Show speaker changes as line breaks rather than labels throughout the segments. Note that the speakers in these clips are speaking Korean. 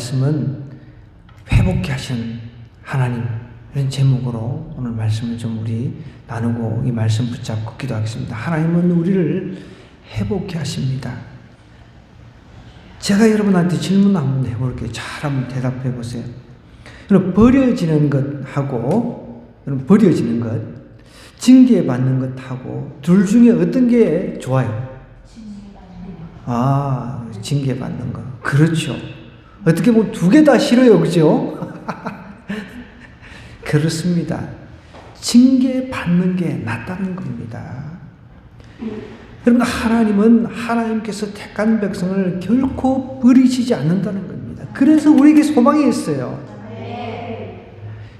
말씀은 회복케 하시는 하나님, 이런 제목으로 오늘 말씀을 좀 우리 나누고 이 말씀 붙잡고 기도하겠습니다. 하나님은 우리를 회복케 하십니다. 제가 여러분한테 질문 한번 해볼게요. 잘 한번 대답해 보세요. 여러분, 버려지는 것하고, 여러분, 버려지는 것, 징계받는 것하고, 둘 중에 어떤 게 좋아요? 징계받는 거. 그렇죠. 어떻게 보면 두 개 다 싫어요. 그죠? 그렇습니다. 징계받는 게 낫다는 겁니다. 여러분, 하나님은 하나님께서 택한 백성을 결코 버리시지 않는다는 겁니다. 그래서 우리에게 소망이 있어요.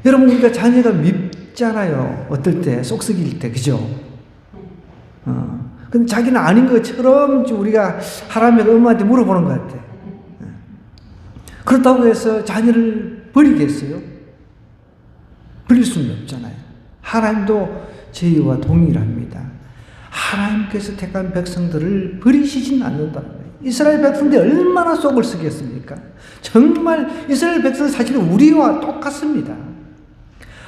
여러분, 우리가 자녀가 밉잖아요. 어떨 때, 쏙썩일 때, 그죠? 근데 자기는 아닌 것처럼 우리가 하나님의 엄마한테 물어보는 것 같아. 그렇다고 해서 자녀를 버리겠어요? 버릴 수는 없잖아요. 하나님도 저희와 동일합니다. 하나님께서 택한 백성들을 버리시진 않는다는 거예요. 이스라엘 백성들이 얼마나 속을 쓰겠습니까? 정말 이스라엘 백성은 사실은 우리와 똑같습니다.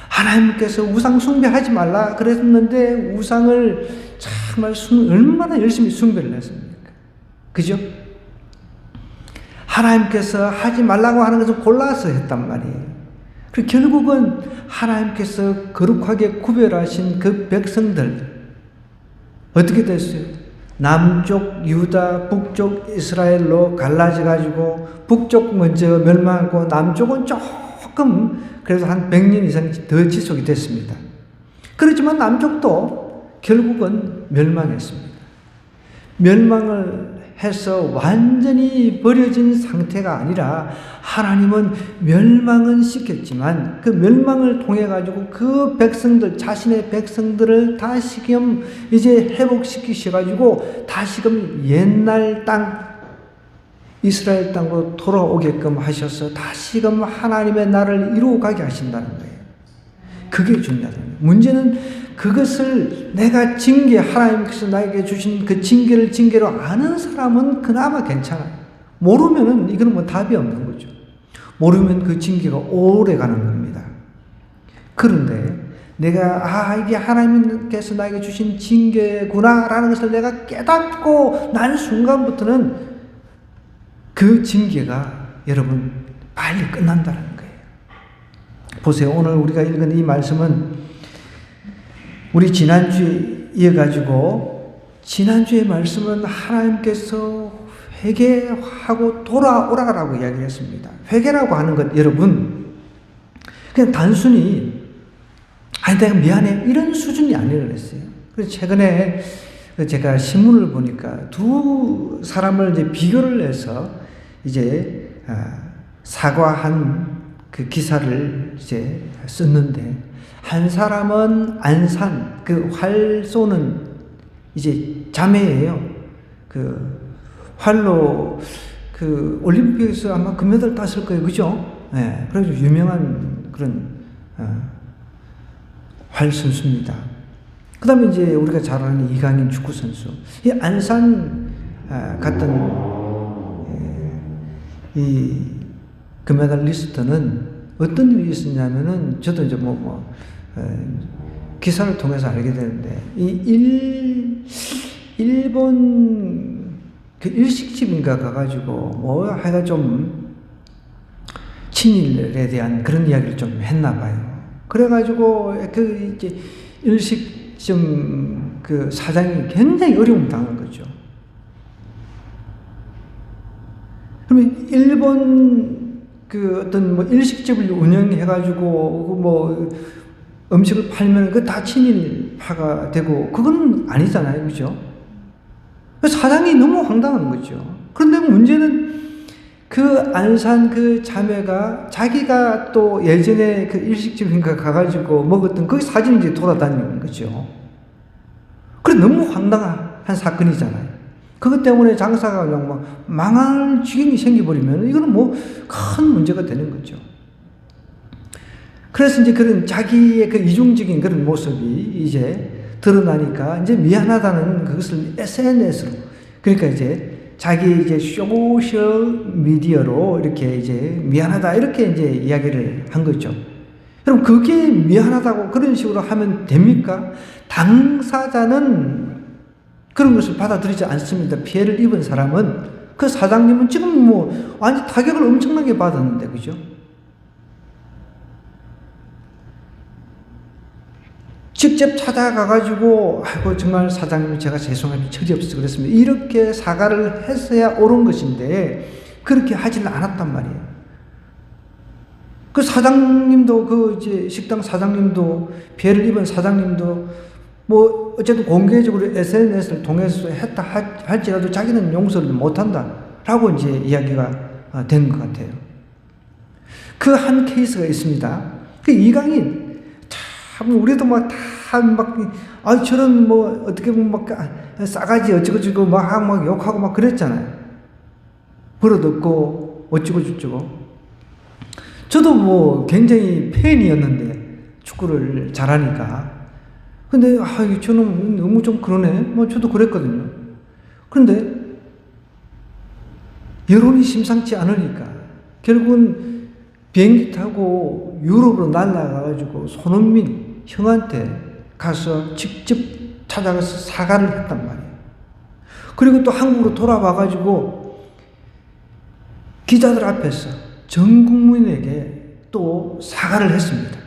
하나님께서 우상 숭배하지 말라 그랬는데 우상을 정말 얼마나 열심히 숭배를 했습니까? 그죠? 하나님께서 하지 말라고 하는 것을 골라서 했단 말이에요. 그리고 결국은 하나님께서 거룩하게 구별하신 그 백성들 어떻게 됐어요? 남쪽 유다, 북쪽 이스라엘로 갈라져 가지고 북쪽 먼저 멸망하고 남쪽은 조금 그래서 한 100년 이상 더 지속이 됐습니다. 그렇지만 남쪽도 결국은 멸망했습니다. 멸망을 해서 완전히 버려진 상태가 아니라 하나님은 멸망은 시켰지만 그 멸망을 통해 가지고 그 백성들, 자신의 백성들을 다시금 이제 회복시키셔 가지고 다시금 옛날 땅 이스라엘 땅으로 돌아오게끔 하셔서 다시금 하나님의 나라를 이루어가게 하신다는 거예요. 그게 중요하다. 문제는 그것을 내가 하나님께서 나에게 주신 그 징계로 아는 사람은 그나마 괜찮아요. 모르면은 이거는 뭐 답이 없는 거죠. 모르면 그 징계가 오래 가는 겁니다. 그런데 내가 이게 하나님께서 나에게 주신 징계구나라는 것을 내가 깨닫고 난 순간부터는 그 징계가 여러분 빨리 끝난다는 거예요. 보세요. 오늘 우리가 읽은 이 말씀은 우리 지난주에 이어가지고 지난주의 말씀은 하나님께서 회개하고 돌아오라고 이야기했습니다. 회개라고 하는 것 여러분 그냥 단순히 내가 미안해 이런 수준이 아니라 그랬어요. 그래서 최근에 제가 신문을 보니까 두 사람을 이제 비교를 해서 이제 사과한 그 기사를 이제 썼는데 한 사람은 안산 그 활 쏘는 이제 자매예요. 그 활로 그 올림픽에서 아마 금메달 땄을 거예요, 그죠? 네, 그래서 유명한 그런 활 선수입니다. 그다음에 이제 우리가 잘 아는 이강인 축구 선수. 이 안산 갔던 이 금메달리스트는 어떤 일이 있었냐면은 저도 이제 기사를 통해서 알게 되는데 이 일본 그 일식집인가 가가지고 하여간 좀 친일에 대한 그런 이야기를 좀 했나 봐요. 그래가지고 그 이제 일식점 그 사장이 굉장히 어려움 당한 거죠. 그러면 일본 그 어떤 일식집을 운영해가지고 음식을 팔면 그 다 친일파가 되고 그건 아니잖아요, 그죠? 사장이 너무 황당한 거죠. 그런데 문제는 그 안산 그 자매가 자기가 또 예전에 그 일식집인가 가가지고 먹었던 그 사진이 이제 돌아다니는 거죠. 그래 너무 황당한 사건이잖아요. 그것 때문에 장사가 그냥 막 망할 지경이 생겨버리면 이거는 큰 문제가 되는 거죠. 그래서 이제 그런 자기의 그 이중적인 그런 모습이 이제 드러나니까 이제 미안하다는 그것을 SNS로 그러니까 이제 자기 이제 소셜 미디어로 이렇게 이제 미안하다 이렇게 이제 이야기를 한 거죠. 그럼 그게 미안하다고 그런 식으로 하면 됩니까? 당사자는 그런 것을 받아들이지 않습니다. 피해를 입은 사람은. 그 사장님은 지금 뭐 완전 타격을 엄청나게 받았는데, 그죠? 직접 찾아가가지고, 아이고, 정말 사장님 제가 죄송합니다. 철이 없어서 그랬습니다. 이렇게 사과를 했어야 옳은 것인데, 그렇게 하지는 않았단 말이에요. 그 사장님도, 그 이제 식당 사장님도, 피해를 입은 사장님도, 뭐, 어쨌든 공개적으로 SNS를 통해서 했다 할지라도 자기는 용서를 못한다. 라고 이제 이야기가 된 것 같아요. 그 한 케이스가 있습니다. 그 이강인, 참, 우리도 막 저런 뭐, 어떻게 보면 막 싸가지 어쩌고저쩌고 막 욕하고 막 그랬잖아요. 벌어듣고 어쩌고저쩌고. 저도 뭐 굉장히 팬이었는데, 축구를 잘하니까. 근데, 저는 너무 좀 그러네. 뭐, 저도 그랬거든요. 그런데, 여론이 심상치 않으니까, 결국은 비행기 타고 유럽으로 날아가가지고 손흥민 형한테 가서 직접 찾아가서 사과를 했단 말이에요. 그리고 또 한국으로 돌아와가지고, 기자들 앞에서 전 국민에게 또 사과를 했습니다.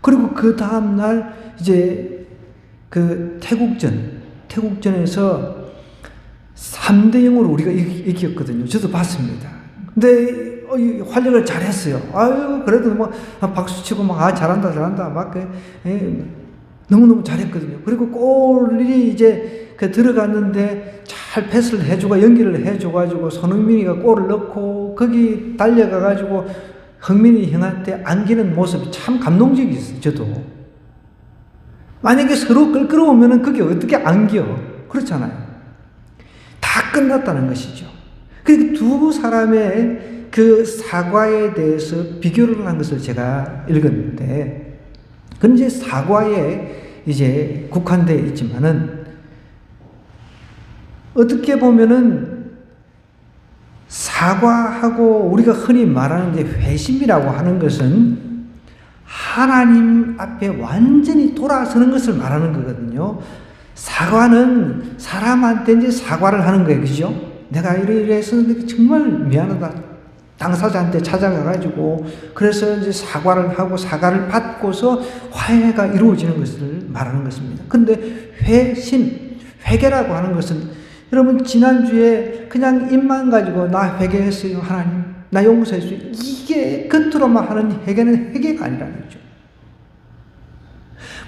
그리고 그 다음날 이제 그 태국전에서 3대0으로 우리가 이겼거든요. 저도 봤습니다. 근데 활약을 잘했어요. 아유, 그래도 뭐 박수치고 막 잘한다 막 너무너무 잘했거든요. 그리고 골이 이제 들어갔는데 잘 패스를 해주고 연기를 해줘가지고 손흥민이가 골을 넣고 거기 달려가가지고 흥민이 형한테 안기는 모습이 참 감동적이었어요. 저도. 만약에 서로 끌어오면은 그게 어떻게 안겨? 그렇잖아요. 다 끝났다는 것이죠. 그리고 두 사람의 그 사과에 대해서 비교를 한 것을 제가 읽었는데, 그건 이제 사과에 이제 국한되어 있지만은, 어떻게 보면은 사과하고 우리가 흔히 말하는 이제 회심이라고 하는 것은 하나님 앞에 완전히 돌아서는 것을 말하는 거거든요. 사과는 사람한테 이제 사과를 하는 거예요. 그죠? 내가 이래서 정말 미안하다. 당사자한테 찾아가가지고, 그래서 이제 사과를 하고 사과를 받고서 화해가 이루어지는 것을 말하는 것입니다. 근데 회심, 회개라고 하는 것은 여러분, 지난주에 그냥 입만 가지고 나 회개했어요, 하나님. 나 용서했어요. 이게 겉으로만 하는 회개는 회개가 아니라는 거죠.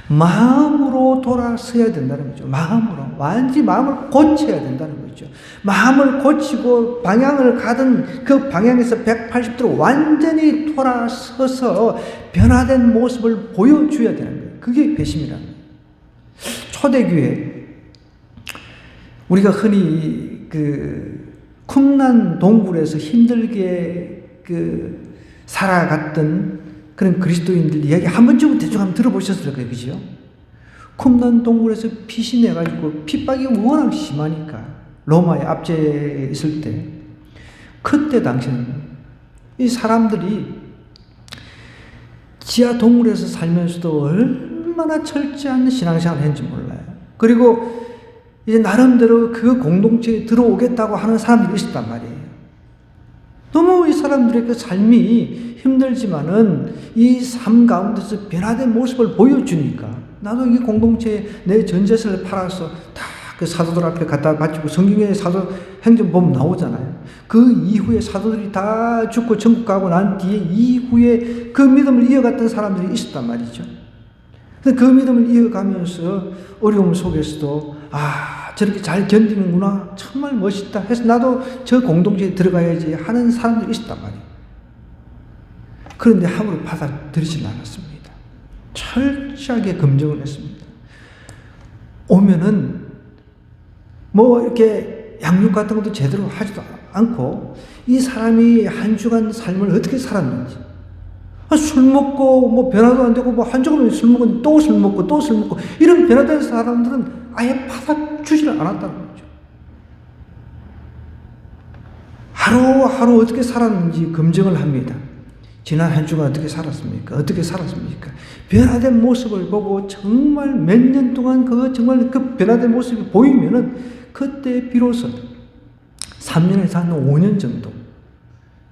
마음으로 돌아서야 된다는 거죠. 마음으로. 완전히 마음을 고쳐야 된다는 거죠. 마음을 고치고 방향을 가던 그 방향에서 180도로 완전히 돌아서서 변화된 모습을 보여줘야 되는 거예요. 그게 배심이라는 거예요. 초대교회, 우리가 흔히 쿰난 동굴에서 힘들게 살아갔던 그런 그리스도인들 이야기 한 번쯤은 대충 한번 들어보셨을 거예요. 그죠? 쿰난 동굴에서 피신해 가지고 핍박이 워낙 심하니까 로마의 압제에 있을 때, 그때 당시에는 이 사람들이 지하 동굴에서 살면서도 얼마나 철저한 신앙생활을 했는지 몰라요. 그리고 이제 나름대로 그 공동체에 들어오겠다고 하는 사람들이 있었단 말이에요. 너무 이 사람들의 그 삶이 힘들지만은 이 삶 가운데서 변화된 모습을 보여주니까, 나도 이 공동체에 내 전 재산을 팔아서 다 그 사도들 앞에 갖다 바치고, 성경에 사도 행전 보면 나오잖아요. 그 이후에 사도들이 다 죽고 천국 가고 난 뒤에 이후에 그 믿음을 이어갔던 사람들이 있었단 말이죠. 근데 그 믿음을 이어가면서 어려움 속에서도 저렇게 잘 견디는구나, 정말 멋있다 해서 나도 저 공동체에 들어가야지 하는 사람들이 있었단 말이에요. 그런데 함부로 받아들이지 않았습니다. 철저하게 검증을 했습니다. 오면은 뭐 이렇게 양육 같은 것도 제대로 하지도 않고, 이 사람이 한 주간 삶을 어떻게 살았는지, 술 먹고 뭐 변화도 안 되고, 뭐 한 주간 술 먹고 또 술 먹고 또 술 먹고, 이런 변화된 사람들은 아예 받아주지를 않았다는 거죠. 하루하루 어떻게 살았는지 검증을 합니다. 지난 한 주간 어떻게 살았습니까? 어떻게 살았습니까? 변화된 모습을 보고 정말 몇 년 동안 정말 그 변화된 모습이 보이면은 그때 비로소 3년에서 한 5년 정도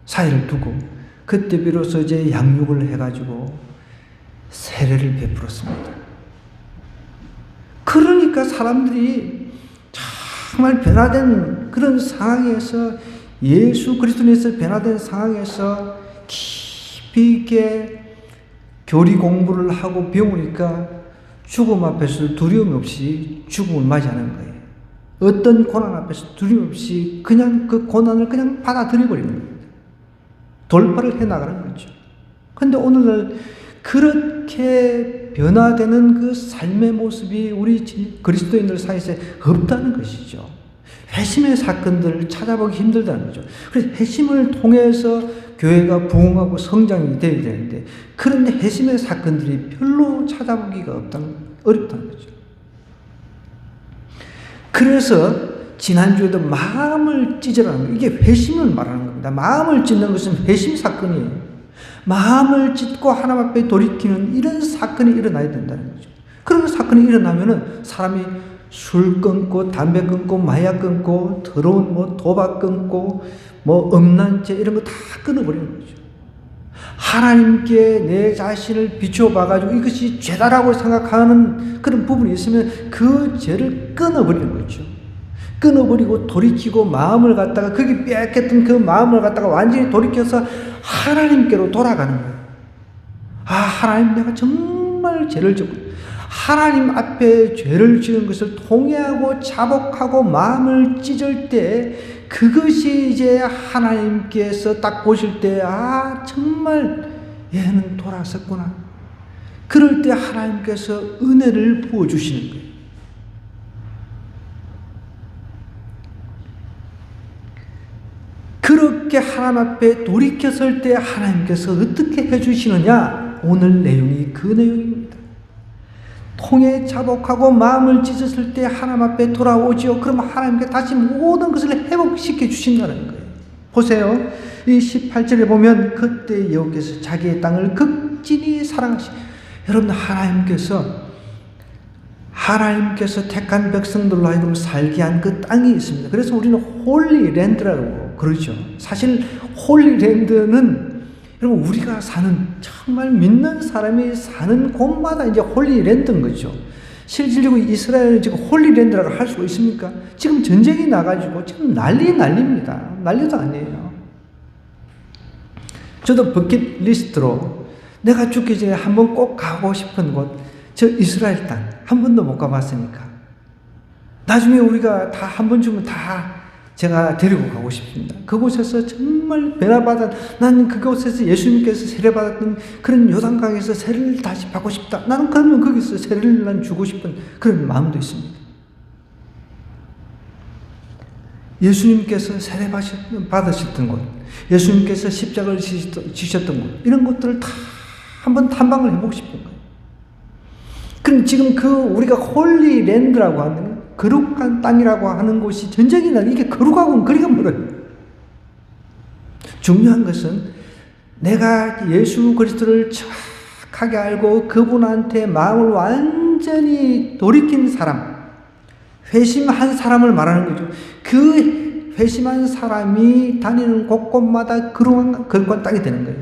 사이를 두고 그때 비로소 이제 양육을 해가지고 세례를 베풀었습니다. 그러니까 사람들이 정말 변화된 그런 상황에서 예수 그리스도에서 변화된 상황에서 깊이 있게 교리 공부를 하고 배우니까 죽음 앞에서 두려움 없이 죽음을 맞이하는 거예요. 어떤 고난 앞에서 두려움 없이 그냥 그 고난을 그냥 받아들여 버리는 겁니다. 돌파를 해 나가는 거죠. 근데 오늘날 그렇게 변화되는 그 삶의 모습이 우리 그리스도인들 사이에 없다는 것이죠. 회심의 사건들을 찾아보기 힘들다는 거죠. 그래서 회심을 통해서 교회가 부흥하고 성장이 되어야 되는데 그런 회심의 사건들이 별로 찾아보기가 어렵다는 거죠. 그래서 지난주에도 마음을 찢으라는 거예요. 이게 회심을 말하는 겁니다. 마음을 찢는 것은 회심 사건이에요. 마음을 찢고 하나님 앞에 돌이키는 이런 사건이 일어나야 된다는 거죠. 그런 사건이 일어나면은 사람이 술 끊고 담배 끊고 마약 끊고 더러운 도박 끊고 음란죄 이런 거 다 끊어버리는 거죠. 하나님께 내 자신을 비춰봐가지고 이것이 죄다라고 생각하는 그런 부분이 있으면 그 죄를 끊어버리는 거죠. 끊어버리고 돌이키고 마음을 갖다가 거기 빼앗겼던 그 마음을 갖다가 완전히 돌이켜서 하나님께로 돌아가는 거예요. 하나님 내가 정말 죄를 졌고 하나님 앞에 죄를 지은 것을 통회하고 자복하고 마음을 찢을 때 그것이 이제 하나님께서 딱 보실 때 정말 얘는 돌아섰구나. 그럴 때 하나님께서 은혜를 부어주시는 거예요. 그렇게 하나님 앞에 돌이켰을 때 하나님께서 어떻게 해주시느냐? 오늘 내용이 그 내용입니다. 통에 자복하고 마음을 찢었을 때 하나님 앞에 돌아오지요. 그러면 하나님께 다시 모든 것을 회복시켜 주신다는 거예요. 보세요. 이 18절에 보면 그때 여호와께서 자기의 땅을 극진히 사랑하시고 여러분 하나님께서 택한 백성들로 하여금 살게 한 그 땅이 있습니다. 그래서 우리는 홀리랜드라고 그러죠. 사실 홀리랜드는 여러분 우리가 사는 정말 믿는 사람이 사는 곳마다 이제 홀리랜드인 거죠. 실질적으로 이스라엘은 지금 홀리랜드라고 할 수가 있습니까? 지금 전쟁이 나가지고 지금 난리입니다. 난리도 아니에요. 저도 버킷리스트로 내가 죽기 전에 한번 꼭 가고 싶은 곳, 저 이스라엘 땅 한 번도 못 가봤으니까 나중에 우리가 다 한 번쯤은 다 제가 데리고 가고 싶습니다. 그곳에서 정말 변화받아 나는 그곳에서 예수님께서 세례받았던 그런 요단강에서 세례를 다시 받고 싶다. 나는 그러면 거기서 세례를 난 주고 싶은 그런 마음도 있습니다. 예수님께서 세례 받으셨던 곳, 예수님께서 십자가를 지셨던 곳, 이런 것들을 다 한번 탐방을 해보고 싶은 거예요. 그럼 지금 우리가 홀리랜드라고 하는 거룩한 땅이라고 하는 곳이 전쟁이 나면 이게 거룩하고는 거리가 멀어요. 중요한 것은 내가 예수 그리스도를 정확하게 알고 그분한테 마음을 완전히 돌이킨 사람, 회심한 사람을 말하는 거죠. 그 회심한 사람이 다니는 곳곳마다 거룩한 땅이 되는 거예요.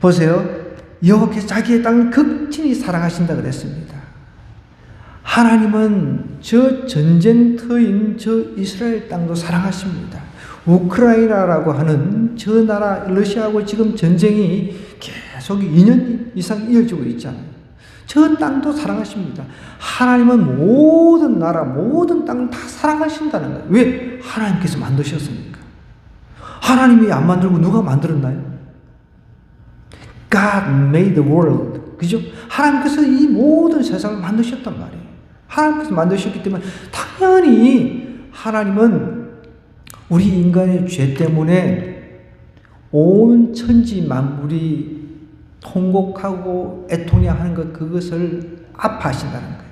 보세요. 여호와께서 자기의 땅을 극진히 사랑하신다 그랬습니다. 하나님은 저 전쟁터인 저 이스라엘 땅도 사랑하십니다. 우크라이나라고 하는 저 나라 러시아하고 지금 전쟁이 계속 2년 이상 이어지고 있잖아요. 저 땅도 사랑하십니다. 하나님은 모든 나라 모든 땅을 다 사랑하신다는 거예요. 왜? 하나님께서 만드셨습니까? 하나님이 안 만들고 누가 만들었나요? God made the world. 그죠? 하나님께서 이 모든 세상을 만드셨단 말이에요. 하나님께서 만드셨기 때문에 당연히 하나님은 우리 인간의 죄 때문에 온 천지 만물이 통곡하고 애통해하는 것 그것을 아파하신다는 거예요.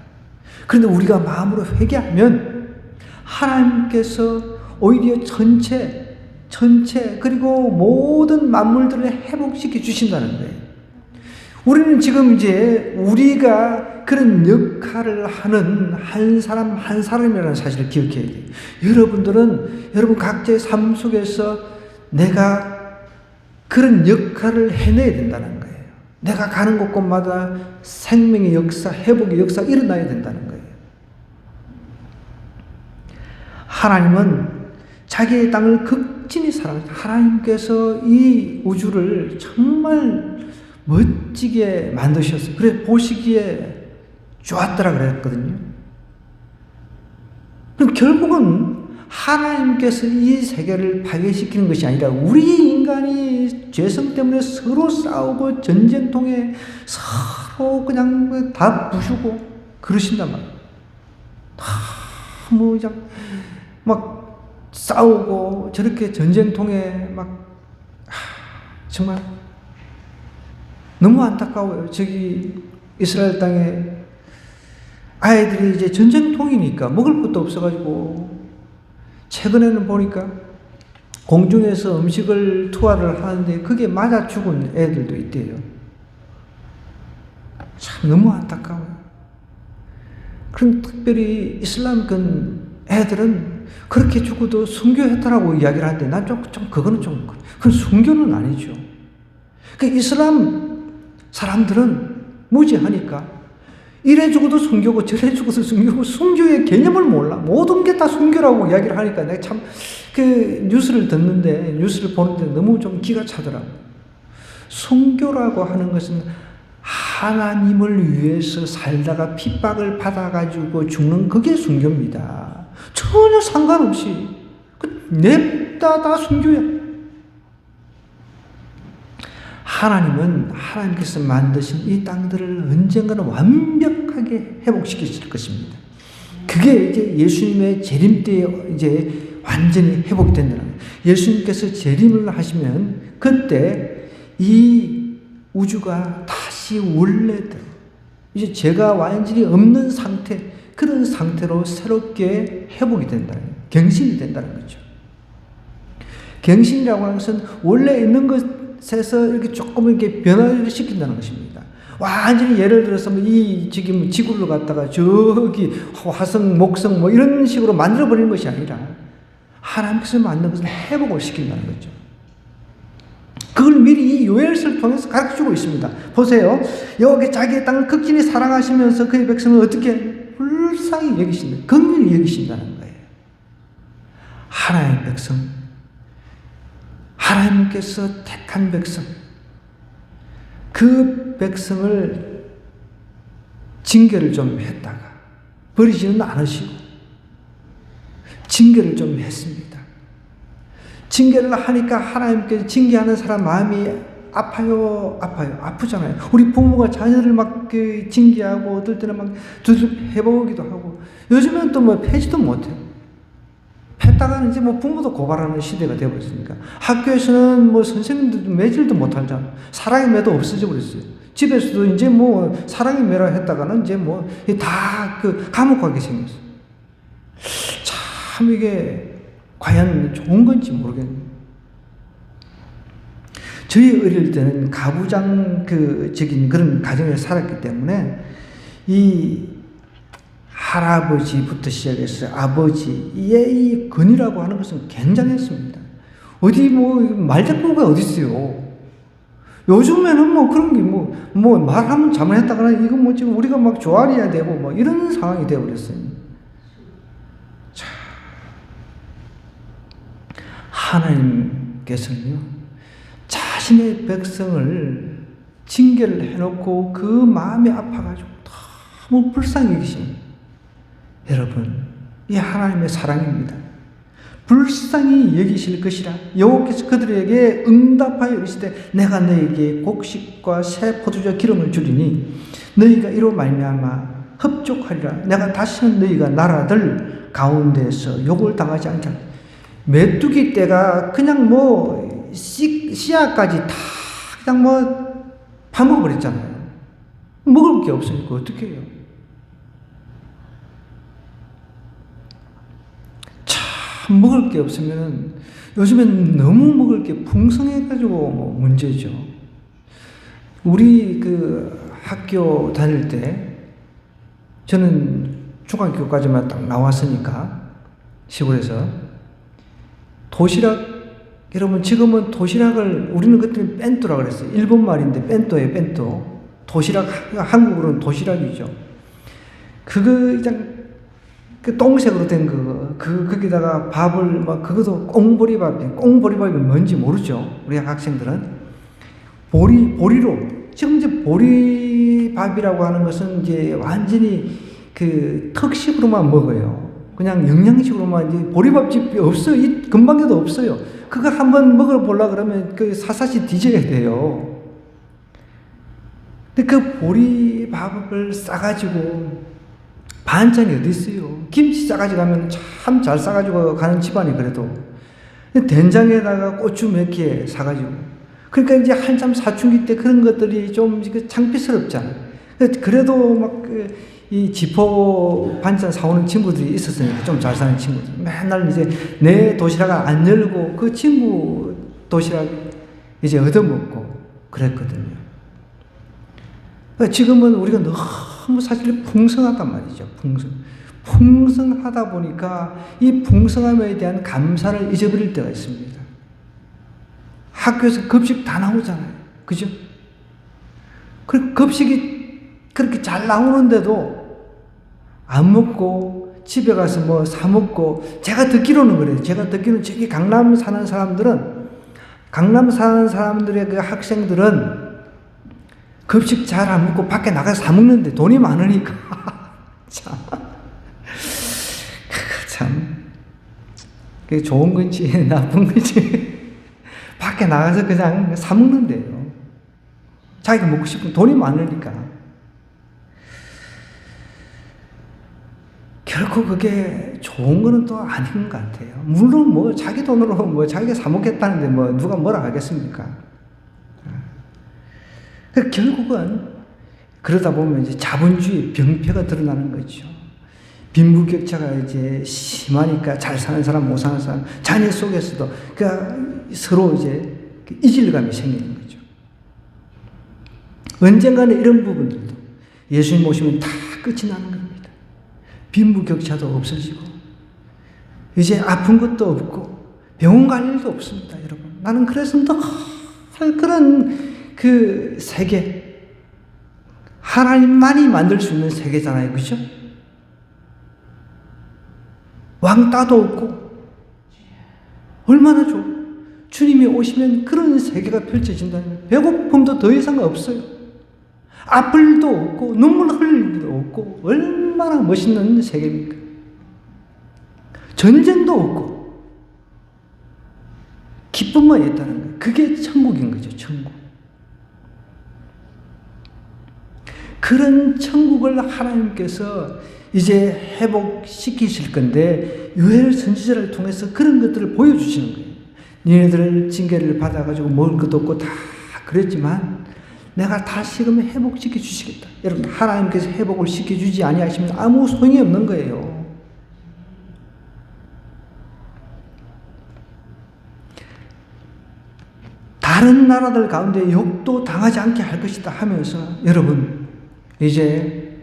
그런데 우리가 마음으로 회개하면 하나님께서 오히려 전체 그리고 모든 만물들을 회복시켜 주신다는 거예요. 우리는 지금 이제 우리가 그런 역할을 하는 한 사람 한 사람이라는 사실을 기억해야 돼요. 여러분 각자의 삶 속에서 내가 그런 역할을 해내야 된다는 거예요. 내가 가는 곳곳마다 생명의 역사, 회복의 역사 일어나야 된다는 거예요. 하나님은 자기의 땅을 극진히 사랑하셨어요. 하나님께서 이 우주를 정말 멋지게 만드셨어요. 그래서 보시기에 좋았더라 그랬거든요. 그럼 결국은 하나님께서 이 세계를 파괴시키는 것이 아니라 우리 인간이 죄성 때문에 서로 싸우고 전쟁통에 서로 그냥 다 부수고 그러신단 말이에요. 너무 그냥 막 싸우고 저렇게 전쟁통에 막 정말 너무 안타까워요. 저기 이스라엘 땅에 아이들이 이제 전쟁통이니까 먹을 것도 없어가지고 최근에는 보니까 공중에서 음식을 투하를 하는데 그게 맞아 죽은 애들도 있대요. 참 너무 안타까워요. 그럼 특별히 이슬람권 애들은 그렇게 죽어도 순교했다라고 이야기를 하는데 난 그거는 그건 순교는 아니죠. 그 이슬람 사람들은 무지하니까 이래 죽어도 순교고 저래 죽어도 순교고 순교의 개념을 몰라. 모든 게 다 순교라고 이야기를 하니까 내가 참 그 뉴스를 보는데 너무 좀 기가 차더라고. 순교라고 하는 것은 하나님을 위해서 살다가 핍박을 받아가지고 죽는 그게 순교입니다. 전혀 상관없이 냅다 다 순교야. 하나님께서 만드신 이 땅들을 언젠가는 완벽하게 회복시키실 것입니다. 그게 이제 예수님의 재림 때에 이제 완전히 회복이 된다는 거예요. 예수님께서 재림을 하시면 그때 이 우주가 다시 원래대로 이제 죄가 완전히 없는 상태, 그런 상태로 새롭게 회복이 된다는 거예요. 갱신이 된다는 거죠. 갱신이라고 하는 것은 원래 있는 것에서 이렇게 조금 이렇게 변화를 시킨다는 것입니다. 완전히 예를 들어서 지금 지구를 갖다가 저기 화성, 목성 이런 식으로 만들어버리는 것이 아니라 하나님께서 만든 것을 회복을 시킨다는 거죠. 그걸 미리 이 요엘서를 통해서 가르쳐주고 있습니다. 보세요. 여기 자기의 땅을 극진히 사랑하시면서 그의 백성을 어떻게 불쌍히 여기신다. 긍휼히 여기신다는 거예요. 하나님의 백성, 하나님께서 택한 백성, 그 백성을 징계를 좀 했다가 버리지는 않으시고 징계를 좀 했습니다. 징계를 하니까 하나님께서 징계하는 사람 마음이 아프잖아요. 우리 부모가 자녀를 막 징계하고 어떨 때는 막 두둑 해보기도 하고 요즘은 또 패지도 못해요. 패다가는 이제 부모도 고발하는 시대가 되어버렸으니까 학교에서는 선생님들도 매질도 못하잖아. 사랑의 매도 없어져 버렸어요. 집에서도 이제 사랑의 매라 했다가는 이제 다 감옥하게 생겼어요. 참 이게 과연 좋은 건지 모르겠네요. 저희 어릴 때는 가부장적인 그런 가정에 살았기 때문에 이 할아버지부터 시작해서 아버지의 이 건이라고 하는 것은 굉장했습니다. 어디 말대꾸가 어디 있어요. 요즘에는 그런 게 말하면 잘못했다거나 이거 지금 우리가 막 조아려야 되고 이런 상황이 되어버렸어요. 하나님께서는요, 자신의 백성을 징계를 해놓고 그 마음이 아파가지고 너무 불쌍히 여기십니다. 여러분, 이 하나님의 사랑입니다. 불쌍히 여기실 것이라 여호와께서 그들에게 응답하여 이르시되 내가 너에게 곡식과 새 포도주 기름을 주리니 너희가 이로 말미암아 흡족하리라. 내가 다시는 너희가 나라들 가운데서 욕을 당하지 않게 하리라. 메뚜기 떼가 그냥 씨앗까지 다 그냥 파먹어버렸잖아요. 먹을 게 없으니까 어떻게 해요? 먹을 게 없으면 요즘엔 너무 먹을 게 풍성해가지고 뭐 문제죠. 우리 그 학교 다닐 때 저는 중학교까지만 딱 나왔으니까 시골에서 도시락 여러분 지금은 도시락을 우리는 그때는 뺀또라 그랬어요. 일본 말인데 뺀또예요. 뺀또. 도시락 한국으로는 도시락이죠. 그거 그냥 그 똥색으로 된 그거 거기다가 밥을 막 그것도 꽁보리밥이 뭔지 모르죠. 우리 학생들은 보리로 지금 이제 보리밥이라고 하는 것은 이제 완전히 그 특식으로만 먹어요. 그냥 영양식으로만 이제 보리밥집이 없어요. 이 근방에도 없어요. 그거 한번 먹어보려 그러면 그 사사시 뒤져야 돼요. 근데 그 보리밥을 싸가지고 반찬이 어디 있어요? 김치 싸가지고 가면 참 잘 싸가지고 가는 집안이 그래도 된장에다가 고추 몇 개 사가지고 그러니까 이제 한참 사춘기 때 그런 것들이 좀 창피스럽잖아. 그래도 막 이 지포 반찬 사오는 친구들이 있었으니까 좀 잘 사는 친구들 맨날 이제 내 도시락을 안 열고 그 친구 도시락 이제 얻어먹고 그랬거든요. 지금은 우리가 너무 사실 풍성하단 말이죠. 풍성하다 보니까 이 풍성함에 대한 감사를 잊어버릴 때가 있습니다. 학교에서 급식 다 나오잖아요. 그죠? 그리고 급식이 그렇게 잘 나오는데도 안 먹고 집에 가서 뭐 사 먹고 제가 듣기로는 그래요. 제가 듣기로는 저기 강남 사는 사람들의 그 학생들은 급식 잘 안 먹고 밖에 나가서 사 먹는데 돈이 많으니까 참 그게 좋은 건지 나쁜 건지 밖에 나가서 그냥 사 먹는데요. 자기가 먹고 싶은 돈이 많으니까. 결코 그게 좋은 거는 또 아닌 것 같아요. 물론 뭐 자기 돈으로 뭐 자기가 사 먹겠다는데 뭐 누가 뭐라 하겠습니까? 결국은 그러다 보면 이제 자본주의 병폐가 드러나는 거죠. 빈부격차가 이제 심하니까 잘 사는 사람, 못 사는 사람, 자녀 속에서도 서로 이제 이질감이 생기는 거죠. 언젠가는 이런 부분들도 예수님 오시면 다 끝이 나는 겁니다. 빈부격차도 없어지고 이제 아픈 것도 없고 병원 갈 일도 없습니다. 여러분 나는 그래서 더 그런 그 세계 하나님만이 만들 수 있는 세계잖아요. 그죠? 왕따도 없고 얼마나 좋아. 주님이 오시면 그런 세계가 펼쳐진다면 배고픔도 더 이상 없어요. 아플 일도 없고 눈물 흘릴 일도 없고 얼마나 멋있는 세계입니까? 전쟁도 없고 기쁨만 있다는 거예요. 그게 천국인 거죠. 천국. 그런 천국을 하나님께서 이제 회복시키실 건데 요엘 선지자를 통해서 그런 것들을 보여주시는 거예요. 니네들 징계를 받아가지고 먹을 것도 없고 다 그랬지만 내가 다시금 회복시켜 주시겠다. 여러분 하나님께서 회복을 시켜주지 아니하시면 아무 소용이 없는 거예요. 다른 나라들 가운데 욕도 당하지 않게 할 것이다 하면서 여러분 이제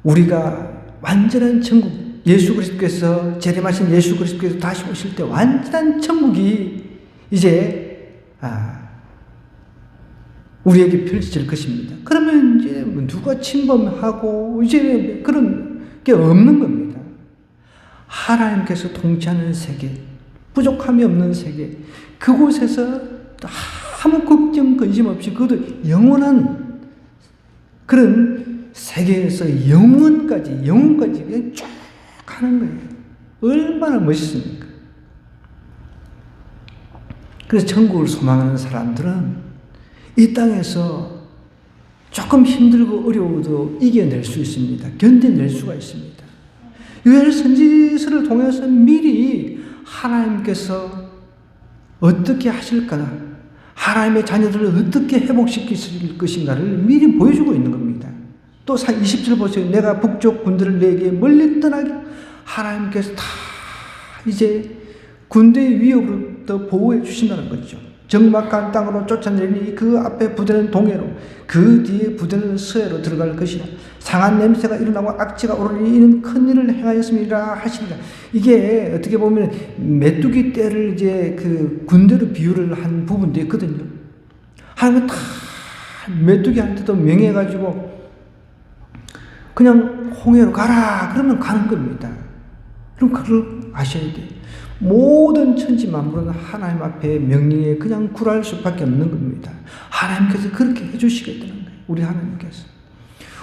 우리가 완전한 천국 예수 그리스도께서 재림하신 예수 그리스도께서 다시 오실 때 완전한 천국이 이제 우리에게 펼쳐질 것입니다. 그러면 이제 누가 침범하고 이제 그런 게 없는 겁니다. 하나님께서 통치하는 세계, 부족함이 없는 세계, 그곳에서 아무 걱정 근심 없이 그것도 영원한 그런 세계에서 영원까지 그냥 쫙 하는 거예요. 얼마나 멋있습니까? 그래서 천국을 소망하는 사람들은 이 땅에서 조금 힘들고 어려워도 이겨낼 수 있습니다. 견뎌낼 수가 있습니다. 요엘 선지서를 통해서 미리 하나님께서 어떻게 하실까, 하나님의 자녀들을 어떻게 회복시킬 것인가를 미리 보여주고 있는 겁니다. 또 20절 보세요. 내가 북쪽 군대를 내게 멀리 떠나게 하나님께서 다 이제 군대의 위협으로부터 보호해 주신다는 거죠. 적막한 땅으로 쫓아내니 그 앞에 부대는 동해로 그 뒤에 부대는 서해로 들어갈 것이라. 상한 냄새가 일어나고 악취가 오르니 이는 큰 일을 행하였음이라 하시니라. 이게 어떻게 보면 메뚜기 떼를 이제 그 군대로 비유를 한 부분도 있거든요. 하나님은 다 메뚜기한테도 명해가지고 그냥 홍해로 가라 그러면 가는 겁니다. 그럼 그걸 아셔야 돼요. 모든 천지 만물은 하나님 앞에 명령에 그냥 굴할 수밖에 없는 겁니다. 하나님께서 그렇게 해주시겠다는 거예요.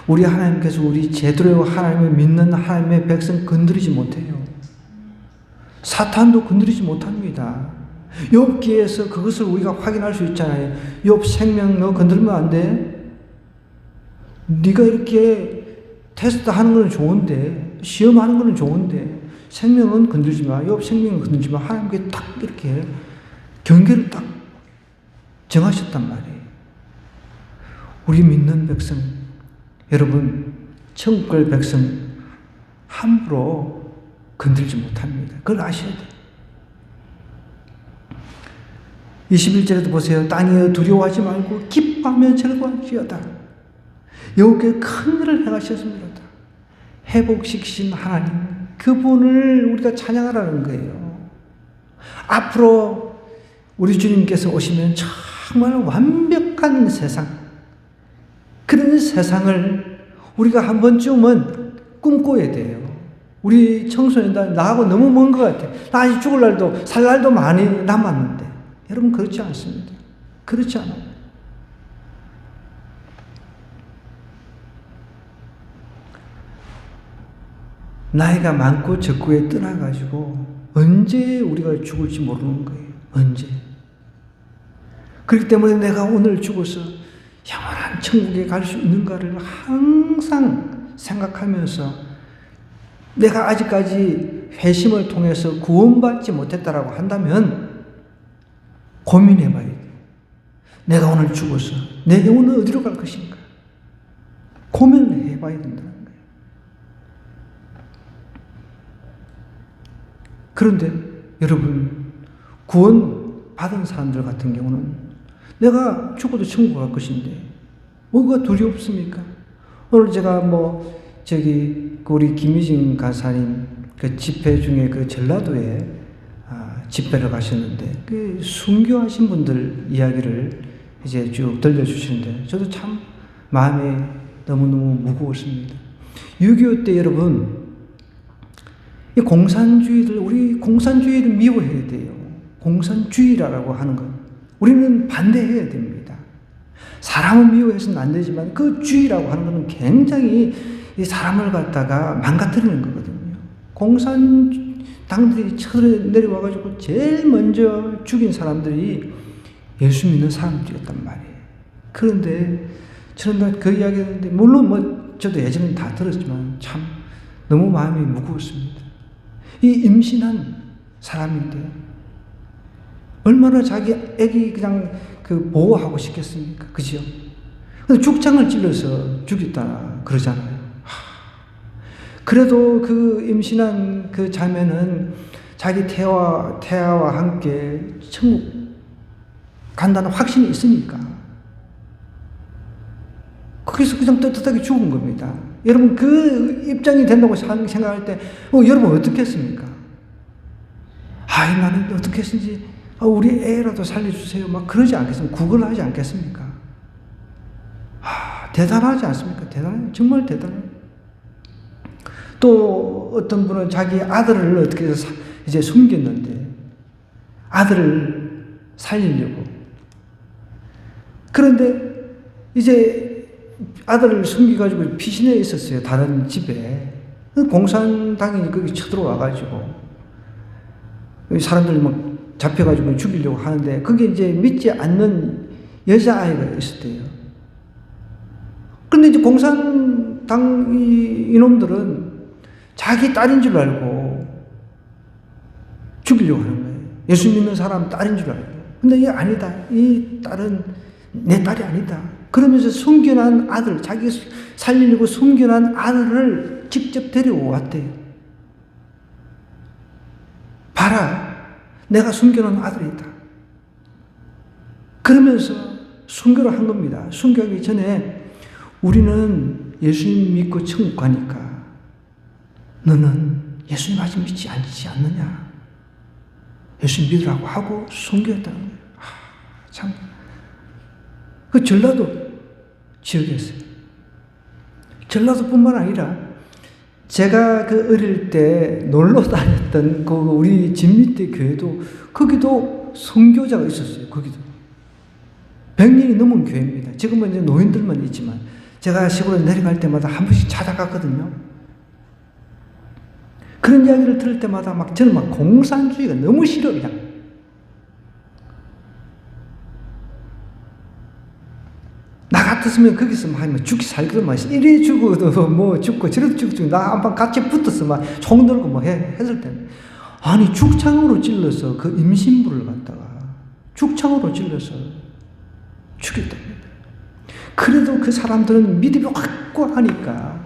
우리 하나님께서 우리 제대로 하나님을 믿는 하나님의 백성 건드리지 못해요. 사탄도 건드리지 못합니다. 욥기에서 그것을 우리가 확인할 수 있잖아요. 욥 생명 너 건들면 안 돼. 네가 이렇게 테스트하는 건 좋은데, 시험하는 건 좋은데 생명은 건들지 마. 욥 생명은 건들지 마. 하나님께 딱 이렇게 경계를 딱 정하셨단 말이에요. 우리 믿는 백성, 여러분, 천국 갈 백성 함부로 건들지 못합니다. 그걸 아셔야 돼요. 21절에도 보세요. 땅이여 두려워하지 말고 기뻐하며 즐거워하시어다. 여호와께 큰 일을 행하셨습니다. 회복시키신 하나님, 그분을 우리가 찬양하라는 거예요. 앞으로 우리 주님께서 오시면 정말 완벽한 세상, 그런 세상을 우리가 한 번쯤은 꿈꿔야 돼요. 우리 청소년들 나하고 너무 먼 것 같아요. 나 아직 죽을 날도 살 날도 많이 남았는데 여러분 그렇지 않습니다. 그렇지 않아요. 나이가 많고 적고에 떠나가지고 언제 우리가 죽을지 모르는 거예요. 언제. 그렇기 때문에 내가 오늘 죽어서 영원한 천국에 갈 수 있는가를 항상 생각하면서 내가 아직까지 회심을 통해서 구원받지 못했다라고 한다면 고민해봐야 돼요. 내가 오늘 죽어서 내 영혼은 어디로 갈 것인가? 고민을 해봐야 된다는 거예요. 그런데 여러분, 구원 받은 사람들 같은 경우는 내가 죽어도 천국 갈 것인데 뭐가 두렵습니까? 오늘 제가 우리 김희진 간사님 그 집회 중에 그 전라도에 집회를 가셨는데 그 순교하신 분들 이야기를 이제 쭉 들려주시는데 저도 참 마음이 너무너무 무거웠습니다. 6.25 때 여러분, 이 우리 공산주의를 미워해야 돼요. 공산주의라고 하는 것. 우리는 반대해야 됩니다. 사람을 미워해서는 안 되지만 그 주의라고 하는 것은 굉장히 이 사람을 갖다가 망가뜨리는 거거든요. 공산당들이 쳐내려와가지고 제일 먼저 죽인 사람들이 예수 믿는 사람들이었단 말이에요. 그런데 저는 그 이야기 했는데, 물론 저도 예전에 다 들었지만 참 너무 마음이 무거웠습니다. 이 임신한 사람인데 얼마나 자기 애기 그냥 보호하고 싶겠습니까? 그죠? 근데 죽창을 찔러서 죽였다 그러잖아요. 그래도 그 임신한 그 자매는 자기 태아와 함께 천국 간다는 확신이 있으니까 거기서 그냥 떳떳하게 죽은 겁니다. 여러분 그 입장이 된다고 생각할 때 여러분 어떻게 했습니까? 나는 어떻게 했는지 우리 애라도 살려주세요 막 그러지 않겠습니까? 구걸을 하지 않겠습니까? 대단하지 않습니까? 정말 대단해요. 또 어떤 분은 자기 아들을 어떻게 해서 이제 숨겼는데 아들을 살리려고, 그런데 이제 아들을 숨겨가지고 피신해 있었어요. 다른 집에. 공산당이 거기 쳐들어와가지고 사람들 막 잡혀가지고 죽이려고 하는데 그게 이제 믿지 않는 여자아이가 있었대요. 그런데 이제 공산당 이놈들은 자기 딸인 줄 알고 죽이려고 하는 거예요. 예수 믿는 사람 딸인 줄 알고. 근데 이게 아니다. 이 딸은 내 딸이 아니다. 그러면서 숨겨난 아들, 자기 살리려고 숨겨난 아들을 직접 데려왔대요. 봐라, 내가 숨겨놓은 아들이다. 그러면서 순교를 한 겁니다. 순교하기 전에 우리는 예수님 믿고 천국 가니까 너는 예수님 아직 믿지 않느냐? 예수님 믿으라고 하고 순교했다는 거예요. 참. 그 전라도 지역이었어요. 전라도뿐만 아니라 제가 그 어릴 때 놀러 다녔던 그 우리 집 밑에 교회도 거기도 선교자가 있었어요. 거기도 100년이 넘은 교회입니다. 지금은 이제 노인들만 있지만 제가 시골에 내려갈 때마다 한 번씩 찾아갔거든요. 그런 이야기를 들을 때마다 저는 공산주의가 너무 싫어, 그냥. 나 같았으면 거기서 죽기 살거든. 이래 죽어도 죽고 저래도 죽고 나 한번 같이 붙어서 총 들고 했을 때는 아니 죽창으로 찔러서 그 임신부를 갖다가 죽창으로 찔러서 죽였답니다. 그래도 그 사람들은 믿음이 확고하니까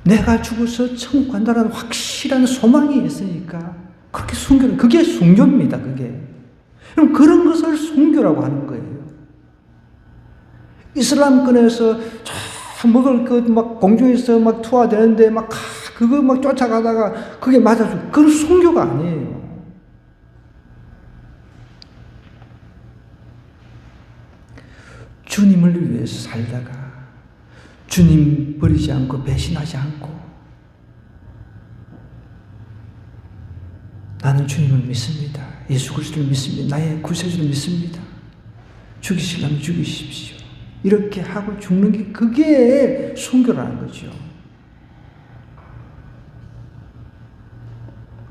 내가 죽어서 천국 간다는 확실한 소망이 있으니까 그렇게 순교는 그게 순교입니다. 그게. 그럼 그런 것을 순교라고 하는 거예요. 이슬람권에서 먹을 공중에서 투하되는데 그거 쫓아가다가 그게 맞아주고 그건 순교가 아니에요. 주님을 위해서 살다가 주님 버리지 않고 배신하지 않고 나는 주님을 믿습니다. 예수 그리스도를 믿습니다. 나의 구세주를 믿습니다. 죽이시려면 죽이십시오. 이렇게 하고 죽는 게 그게 순교라는 거죠.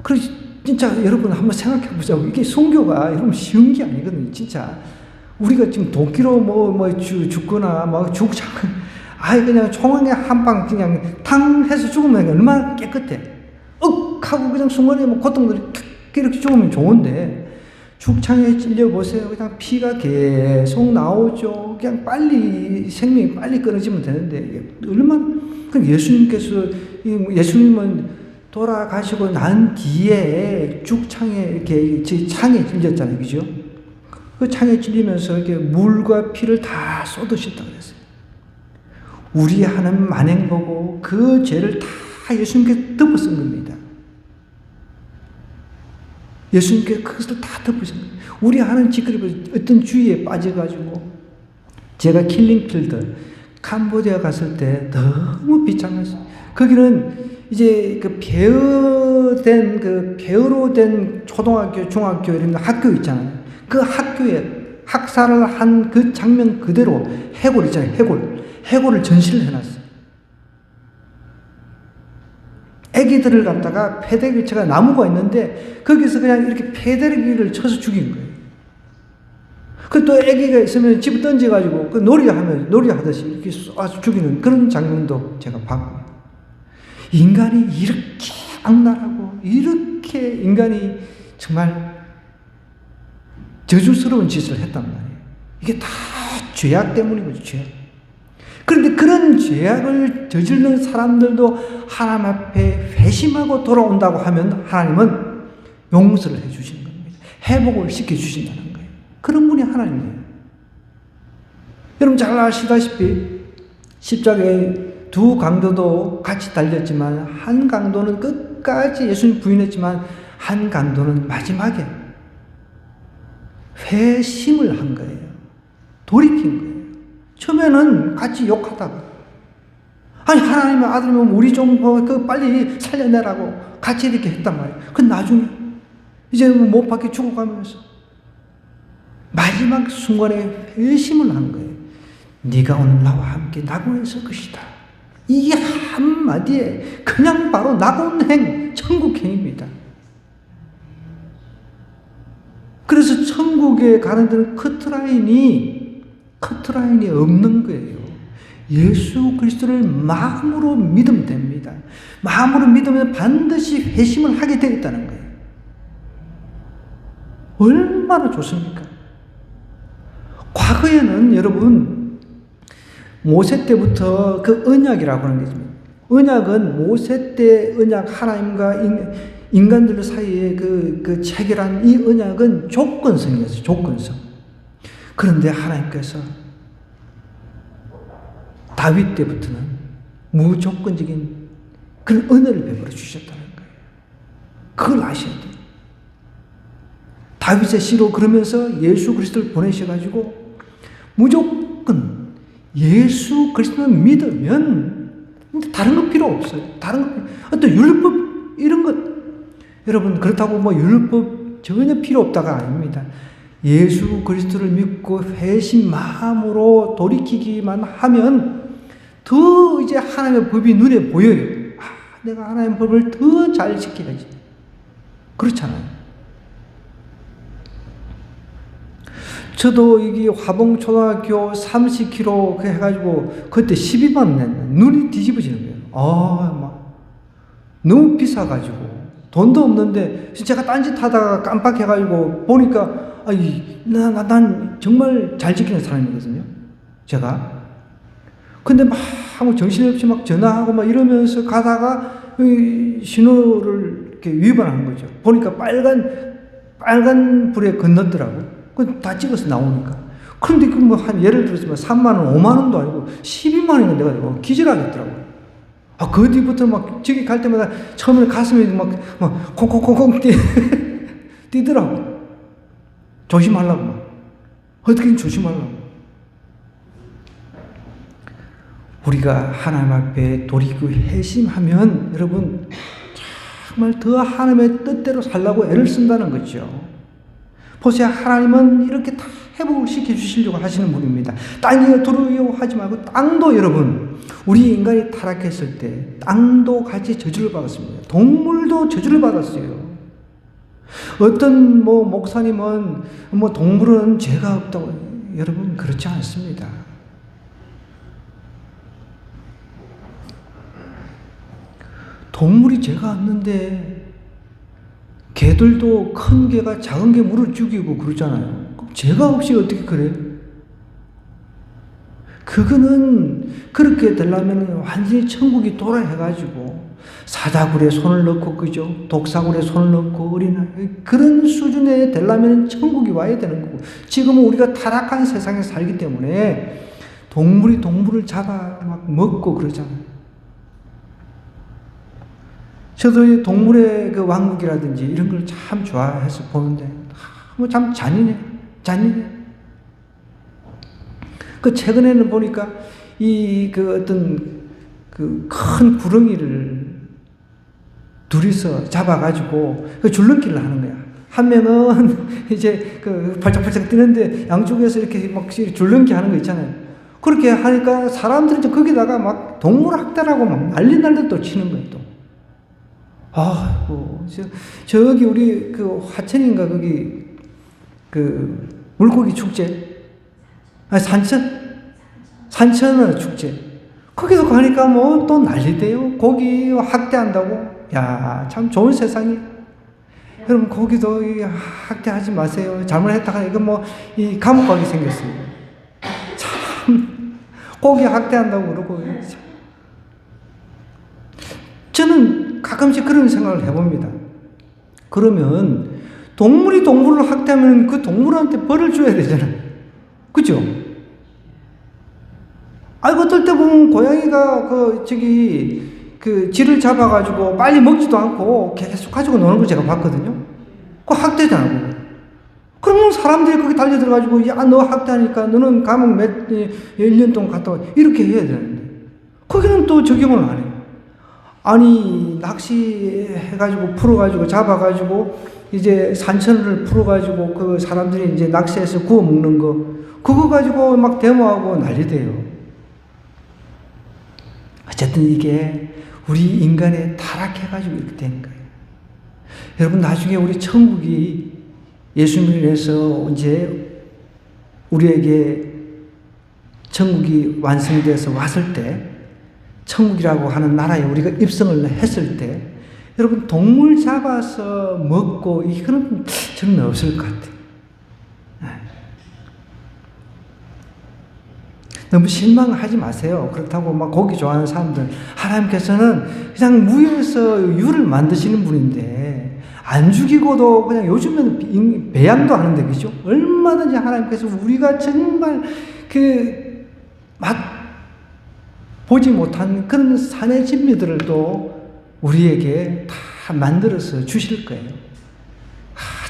그래서 진짜 여러분 한번 생각해 보자고. 이게 순교가 여러분 쉬운 게 아니거든요. 진짜 우리가 지금 도끼로 죽거나 죽창 그냥 총알에 한 방 그냥 탕 해서 죽으면 얼마나 깨끗해. 하고 그냥 순간에 고통들이 이렇게 죽으면 좋은데 죽창에 찔려 보세요. 그냥 피가 계속 나오죠. 그냥 빨리 생명이 빨리 끊어지면 되는데 얼마나. 예수님은 돌아가시고 난 뒤에 죽창에 이렇게 창에 찔렸잖아요, 그죠? 그 창에 찔리면서 이렇게 물과 피를 다 쏟으셨다고 그랬어요. 우리 하는 만행 보고 그 죄를 다 예수님께 덮어쓴 겁니다. 예수님께서 그것을 다 덮으신 거예요. 우리 하는 짓거리 어떤 주의에 빠져가지고 제가 킬링필드 캄보디아 갔을 때 너무 비참했어요. 거기는 이제 배어로 된 초등학교, 중학교 이런 학교 있잖아요. 그 학교에 학살을 한 그 장면 그대로 해골 있잖아요. 해골을 전시를 해놨어요. 애기들을 갖다가 패대기체가 나무가 있는데 거기서 그냥 이렇게 패대기를 쳐서 죽인 거예요. 그 또 애기가 있으면 집에 던져가지고 그 놀이하듯이 이렇게 쏴서 죽이는 그런 장면도 제가 봤고요. 인간이 이렇게 악랄하고 이렇게 인간이 정말 저주스러운 짓을 했단 말이에요. 이게 다 죄악 때문이거든요. 죄악. 그런데 그런 죄악을 저지르는 사람들도 하나님 앞에 회심하고 돌아온다고 하면 하나님은 용서를 해주시는 겁니다. 회복을 시켜주신다는 거예요. 그런 분이 하나님이에요. 여러분 잘 아시다시피 십자가에 두 강도도 같이 달렸지만 한 강도는 끝까지 예수님 부인했지만 한 강도는 마지막에 회심을 한 거예요. 돌이킨 거예요. 처음에는 같이 욕하다가 하나님의 아들이면 우리 좀 빨리 살려내라고 같이 이렇게 했단 말이에요. 그 나중에 이제 못 박혀 죽어가면서 마지막 순간에 회심을 한 거예요. 네가 오늘 나와 함께 낙원에 설 것이다. 이게 한마디에 그냥 바로 낙원행, 천국행입니다. 그래서 천국에 가는 데는 커트라인이 없는 거예요. 예수 그리스도를 마음으로 믿으면 됩니다. 마음으로 믿으면 반드시 회심을 하게 되어 있다는 거예요. 얼마나 좋습니까? 과거에는 여러분 모세 때부터 그 언약이라고 하는 게 있습니다. 언약은 모세 때 언약, 하나님과 인간들 사이에 그 체결한 이 언약은 조건성이었어요. 조건성. 그런데 하나님께서 다윗 때부터는 무조건적인 그런 은혜를 베풀어 주셨다는 거예요. 그걸 아셔야 돼요. 다윗의 시로 그러면서 예수 그리스도를 보내셔가지고 무조건 예수 그리스도를 믿으면 다른 거 필요 없어요. 다른 거 어떤 율법 이런 것 여러분 그렇다고 뭐 율법 전혀 필요 없다가 아닙니다. 예수 그리스도를 믿고 회심 마음으로 돌이키기만 하면 더 이제 하나님의 법이 눈에 보여요. 내가 하나님의 법을 더 잘 지켜야지. 그렇잖아요. 저도 여기 화봉초등학교 30km 해가지고 그때 12만 냈네. 눈이 뒤집어지는 거예요. 막 너무 비싸가지고 돈도 없는데 제가 딴짓 하다가 깜빡해가지고 보니까 난 정말 잘 지키는 사람이거든요. 제가. 근데 막 정신없이 막 전화하고 막 이러면서 가다가 신호를 이렇게 위반하는 거죠. 보니까 빨간 불에 건넜더라고. 그 다 찍어서 나오니까. 그런데 그 뭐 한 예를 들어서 3만원, 5만원도 아니고 12만원이면 내가 기절하겠더라고요. 그 뒤부터 막 저기 갈 때마다 처음에 가슴이 막 콩콩콩콩 뛰더라고. 조심하려고 막. 어떻게든 조심하려고. 우리가 하나님 앞에 돌이키고 회심하면 여러분 정말 더 하나님의 뜻대로 살라고 애를 쓴다는 거죠. 보세요. 하나님은 이렇게 다 회복을 시켜주시려고 하시는 분입니다. 땅이여 두려워하지 말고 땅도 여러분 우리 인간이 타락했을 때 땅도 같이 저주를 받았습니다. 동물도 저주를 받았어요. 어떤 목사님은 동물은 죄가 없다고 여러분 그렇지 않습니다. 동물이 죄가 없는데 개들도 큰 개가 작은 개 물을 죽이고 그러잖아요. 죄가 없이 어떻게 그래? 그거는 그렇게 되려면 완전히 천국이 도래해가지고 사다굴에 손을 넣고 그죠? 독사굴에 손을 넣고 어린아이 그런 수준에 되려면 천국이 와야 되는 거고 지금은 우리가 타락한 세상에 살기 때문에 동물이 동물을 잡아 막 먹고 그러잖아요. 저도 동물의 그 왕국이라든지 이런 걸 참 좋아해서 보는데 참 잔인해. 그 최근에는 보니까 그 어떤 그 큰 구렁이를 둘이서 잡아가지고 그 줄넘기를 하는 거야. 한 명은 이제 그 발짝발짝 뛰는데 양쪽에서 이렇게 막 줄넘기 하는 거 있잖아요. 그렇게 하니까 사람들이 거기다가 막 동물 학대라고 막 난리 또 치는 거예요, 또. 저기 우리 그 화천인가 거기 그 물고기 축제, 산천어 축제. 거기서 가니까 또 난리대요. 고기 학대한다고. 야, 참 좋은 세상이. 여러분 거기도 학대하지 마세요. 잘못했다가 이거 이 감옥 가게 생겼어요. 참 고기 학대한다고 그러고. 저는 가끔씩 그런 생각을 해봅니다. 그러면 동물이 동물을 학대하면 그 동물한테 벌을 줘야 되잖아요. 그죠? 어떨 때 보면 고양이가 그 쥐를 잡아가지고 빨리 먹지도 않고 계속 가지고 노는 걸 제가 봤거든요. 그거 학대잖아요. 그러면 사람들이 거기 달려들어가지고 너 학대하니까 너는 감옥 1년 동안 갔다 와. 이렇게 해야 되는데 거기는 또 적용을 안 해요. 아니 낚시해가지고 풀어가지고 잡아가지고 이제 산천을 풀어가지고 그 사람들이 이제 낚시해서 구워 먹는 거 그거 가지고 막 데모하고 난리돼요. 어쨌든 이게 우리 인간에 타락해가지고 이렇게 된 거예요. 여러분 나중에 우리 천국이 예수님을 위해서 이제 우리에게 천국이 완성돼서 왔을 때 천국이라고 하는 나라에 우리가 입성을 했을 때 여러분 동물 잡아서 먹고 이거는 저는 없을 것 같아요. 너무 실망하지 마세요. 그렇다고 막 고기 좋아하는 사람들 하나님께서는 그냥 무에서 유를 만드시는 분인데 안 죽이고도 그냥 요즘에는 배양도 하는데, 그죠? 얼마든지 하나님께서 우리가 정말 보지 못한 그런 산의 진미들을 또 우리에게 다 만들어서 주실 거예요.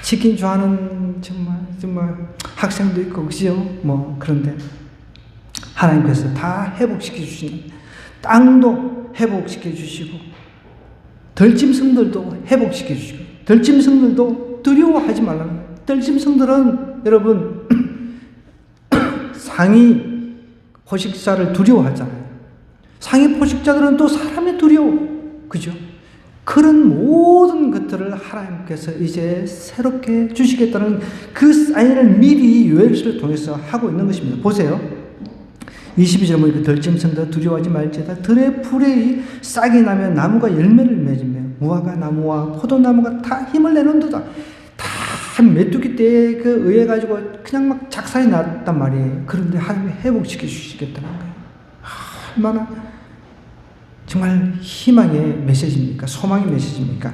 치킨 좋아하는 정말 학생도 있고, 그죠? 그런데 하나님께서 다 회복시켜 주시는, 땅도 회복시켜 주시고, 덜짐승들도 회복시켜 주시고, 덜짐승들도 두려워하지 말라는 거예요. 덜짐승들은 여러분 상위 포식자를 두려워하잖아요. 상위 포식자들은 또 사람이 두려워, 그죠? 그런 모든 것들을 하나님께서 이제 새롭게 주시겠다는 그 사인을 미리 요엘서를 통해서 하고 있는 것입니다. 보세요. 22절 보니까 덜짐승도 두려워하지 말지어다. 들의 풀이 싹이 나면 나무가 열매를 맺으며 무화과 나무와 포도나무가 다 힘을 내는도다. 다 메뚜기 때에 의해 가지고 그냥 막 작살이 났단 말이에요. 그런데 하나님이 회복시켜 주시겠다는 거예요. 얼마나 정말 희망의 메시지입니까? 소망의 메시지입니까?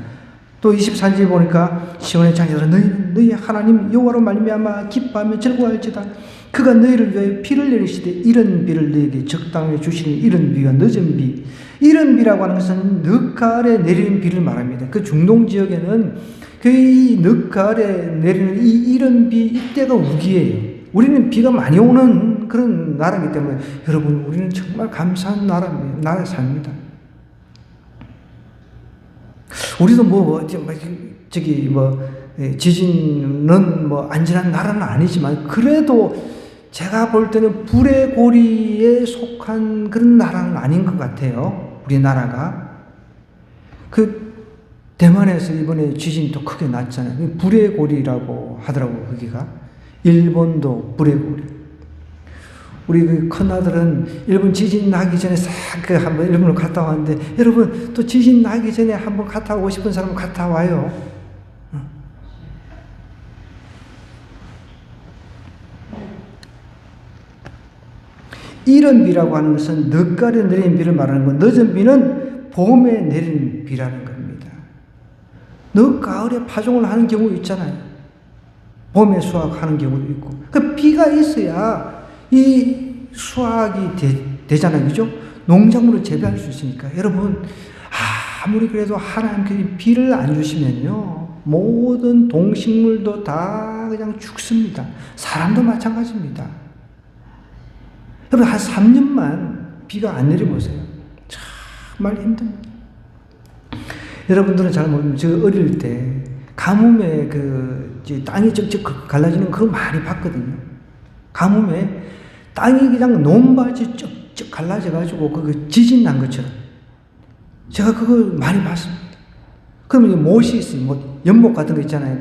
또 24절 보니까 시온의 장자들아 너희 하나님 여호와로 말미암아 기뻐하며 즐거워할지다. 그가 너희를 위하여 비를 내리시되 이런 비를 너희에게 적당히 주시니 이런 비가 늦은 비. 이런 비라고 하는 것은 늦가을에 내리는 비를 말합니다. 그 중동 지역에는 이 늦가을에 내리는 이런 비, 이때가 우기예요. 우리는 비가 많이 오는 그런 나라이기 때문에 여러분 우리는 정말 감사한 나라에 삽니다. 우리도 지진은 안전한 나라는 아니지만 그래도 제가 볼 때는 불의 고리에 속한 그런 나라는 아닌 것 같아요. 우리나라가. 대만에서 이번에 지진도 크게 났잖아요. 불의 고리라고 하더라고요, 거기가. 일본도 불의 고리. 우리 큰아들은 일본 지진 나기 전에 한번 일본을 갔다 왔는데, 여러분, 또 지진 나기 전에 한번 갔다 오고 싶은 사람은 갔다 와요. 이런 비라고 하는 것은 늦가을에 내리는 비를 말하는 건, 늦은 비는 봄에 내리는 비라는 겁니다. 늦가을에 파종을 하는 경우 있잖아요. 봄에 수확하는 경우도 있고. 그 비가 있어야 이 수확이 되잖아요. 그죠? 농작물을 재배할 수 있으니까. 여러분, 아무리 그래도 하나님께서 비를 안 주시면요, 모든 동식물도 다 그냥 죽습니다. 사람도 마찬가지입니다. 여러분, 한 3년만 비가 안 내려보세요. 정말 힘듭니다. 여러분들은 잘 모르면, 저 어릴 때, 가뭄에 땅이 쩍쩍 갈라지는 그거 많이 봤거든요. 가뭄에 땅이 그냥 논밭이 쩍쩍 갈라져가지고, 지진 난 것처럼. 제가 그거 많이 봤습니다. 그러면 못이 있어요. 연못 같은 거 있잖아요.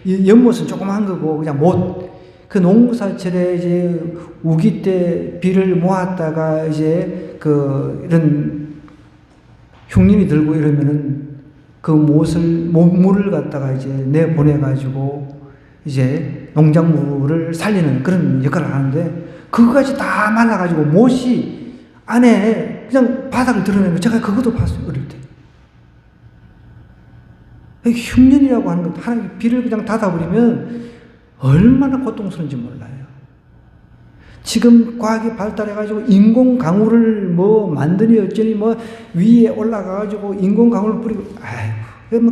연못은 조그만 거고, 그냥 못. 농사철에 이제 우기 때 비를 모았다가 이제 이런 흉년이 들고 이러면은 물을 갖다가 이제 내보내가지고 이제 농작물을 살리는 그런 역할을 하는데, 그거까지 다 말라가지고 못이 안에 그냥 바닥을 드러내는 거 제가 그것도 봤어요, 어릴 때. 흉년이라고 하는 건 하나님 비를 그냥 닫아버리면 얼마나 고통스러운지 몰라요. 지금 과학이 발달해가지고 인공강우를 만드니 어쩌니 위에 올라가가지고 인공강우를 뿌리고,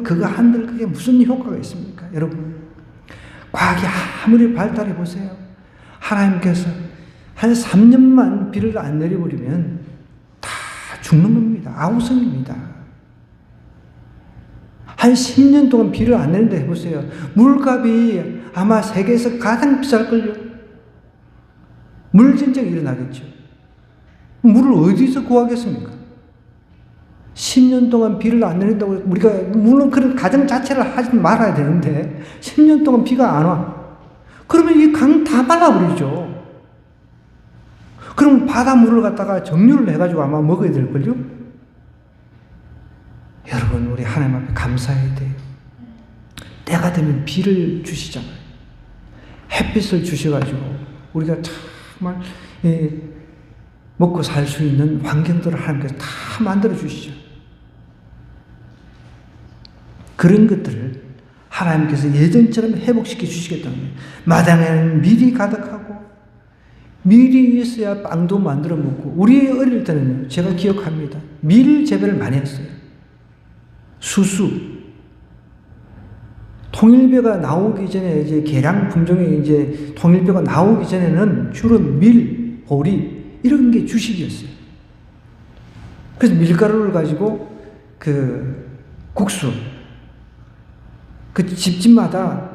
그거 한들 그게 무슨 효과가 있습니까? 여러분, 과학이 아무리 발달해보세요. 하나님께서 한 3년만 비를 안 내려버리면 다 죽는 겁니다. 아우성입니다. 한 10년 동안 비를 안 내린다 해보세요. 물값이 아마 세계에서 가장 비쌀걸요. 물전쟁이 일어나겠죠. 물을 어디서 구하겠습니까? 10년 동안 비를 안 내린다고 우리가 물론 그런 가정 자체를 하지 말아야 되는데 10년 동안 비가 안 와. 그러면 이 강 다 말라버리죠. 그럼 바닷물을 갖다가 정류를 해가지고 아마 먹어야 될걸요? 여러분, 우리 하나님 앞에 감사해야 돼요. 때가 되면 비를 주시잖아요. 햇빛을 주셔가지고 우리가 정말 먹고 살 수 있는 환경들을 하나님께서 다 만들어 주시죠. 그런 것들을 하나님께서 예전처럼 회복시켜 주시겠다는 거예요. 마당에는 밀이 가득하고 밀이 있어야 빵도 만들어 먹고, 우리 어릴 때는 제가 기억합니다. 밀 재배를 많이 했어요. 수수. 통일벼가 나오기 전에, 이제 계량 품종이 이제 통일벼가 나오기 전에는 주로 밀, 보리 이런 게 주식이었어요. 그래서 밀가루를 가지고 그 국수, 그 집집마다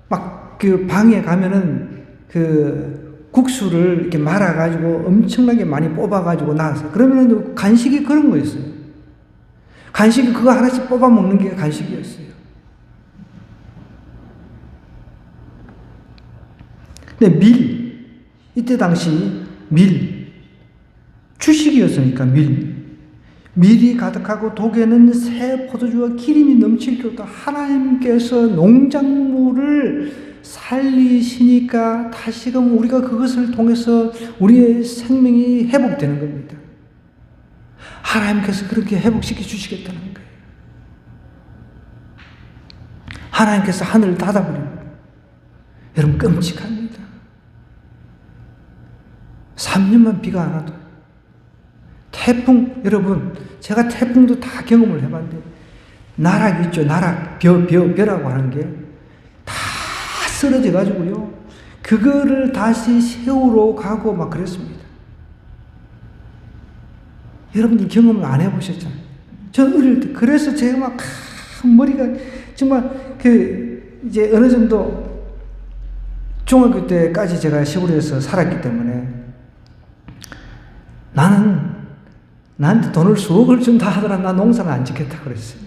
막 그 방에 가면은 그 국수를 이렇게 말아가지고 엄청나게 많이 뽑아가지고 나왔어요. 그러면은 간식이 그런 거였어요. 간식이 그거 하나씩 뽑아 먹는 게 간식이었어요. 근데 밀, 이때 당시 밀, 주식이었으니까 밀이 가득하고 독에는 새 포도주와 기름이 넘칠 것도, 하나님께서 농작물을 살리시니까 다시금 우리가 그것을 통해서 우리의 생명이 회복되는 겁니다. 하나님께서 그렇게 회복시켜 주시겠다는 거예요. 하나님께서 하늘을 닫아버립니다. 여러분, 끔찍합니다. 3년만 비가 안 와도. 태풍, 여러분, 제가 태풍도 다 경험을 해봤는데, 나락 있죠, 나락, 벼라고 하는 게 다 쓰러져가지고요, 그거를 다시 세우러 가고 막 그랬습니다. 여러분들 경험을 안 해보셨잖아요. 전 어릴 때, 그래서 제가 막, 머리가, 정말, 이제 어느 정도, 중학교 때까지 제가 시골에서 살았기 때문에, 나한테 돈을 수억을 준다 하더라, 나 농사는 안 짓겠다 그랬어요.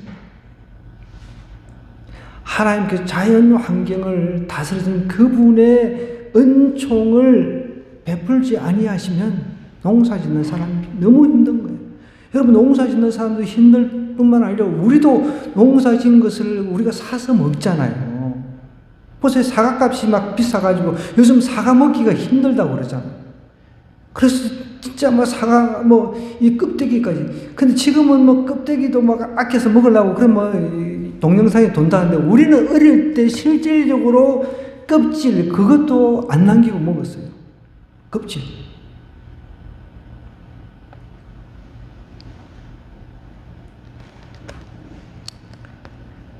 하나님께서 자연 환경을 다스리는 그분의 은총을 베풀지 아니하시면 농사 짓는 사람이 너무 힘든 거예요. 여러분, 농사 짓는 사람도 힘들 뿐만 아니라 우리도 농사 짓는 것을 우리가 사서 먹잖아요. 보세요, 사과값이 막 비싸가지고 요즘 사과 먹기가 힘들다고 그러잖아요. 그래서 진짜 뭐 사과 이 껍데기까지. 근데 지금은 뭐 껍데기도 막 아껴서 먹으려고 그런 동영상에 돈다는데, 우리는 어릴 때 실질적으로 껍질 그것도 안 남기고 먹었어요. 껍질.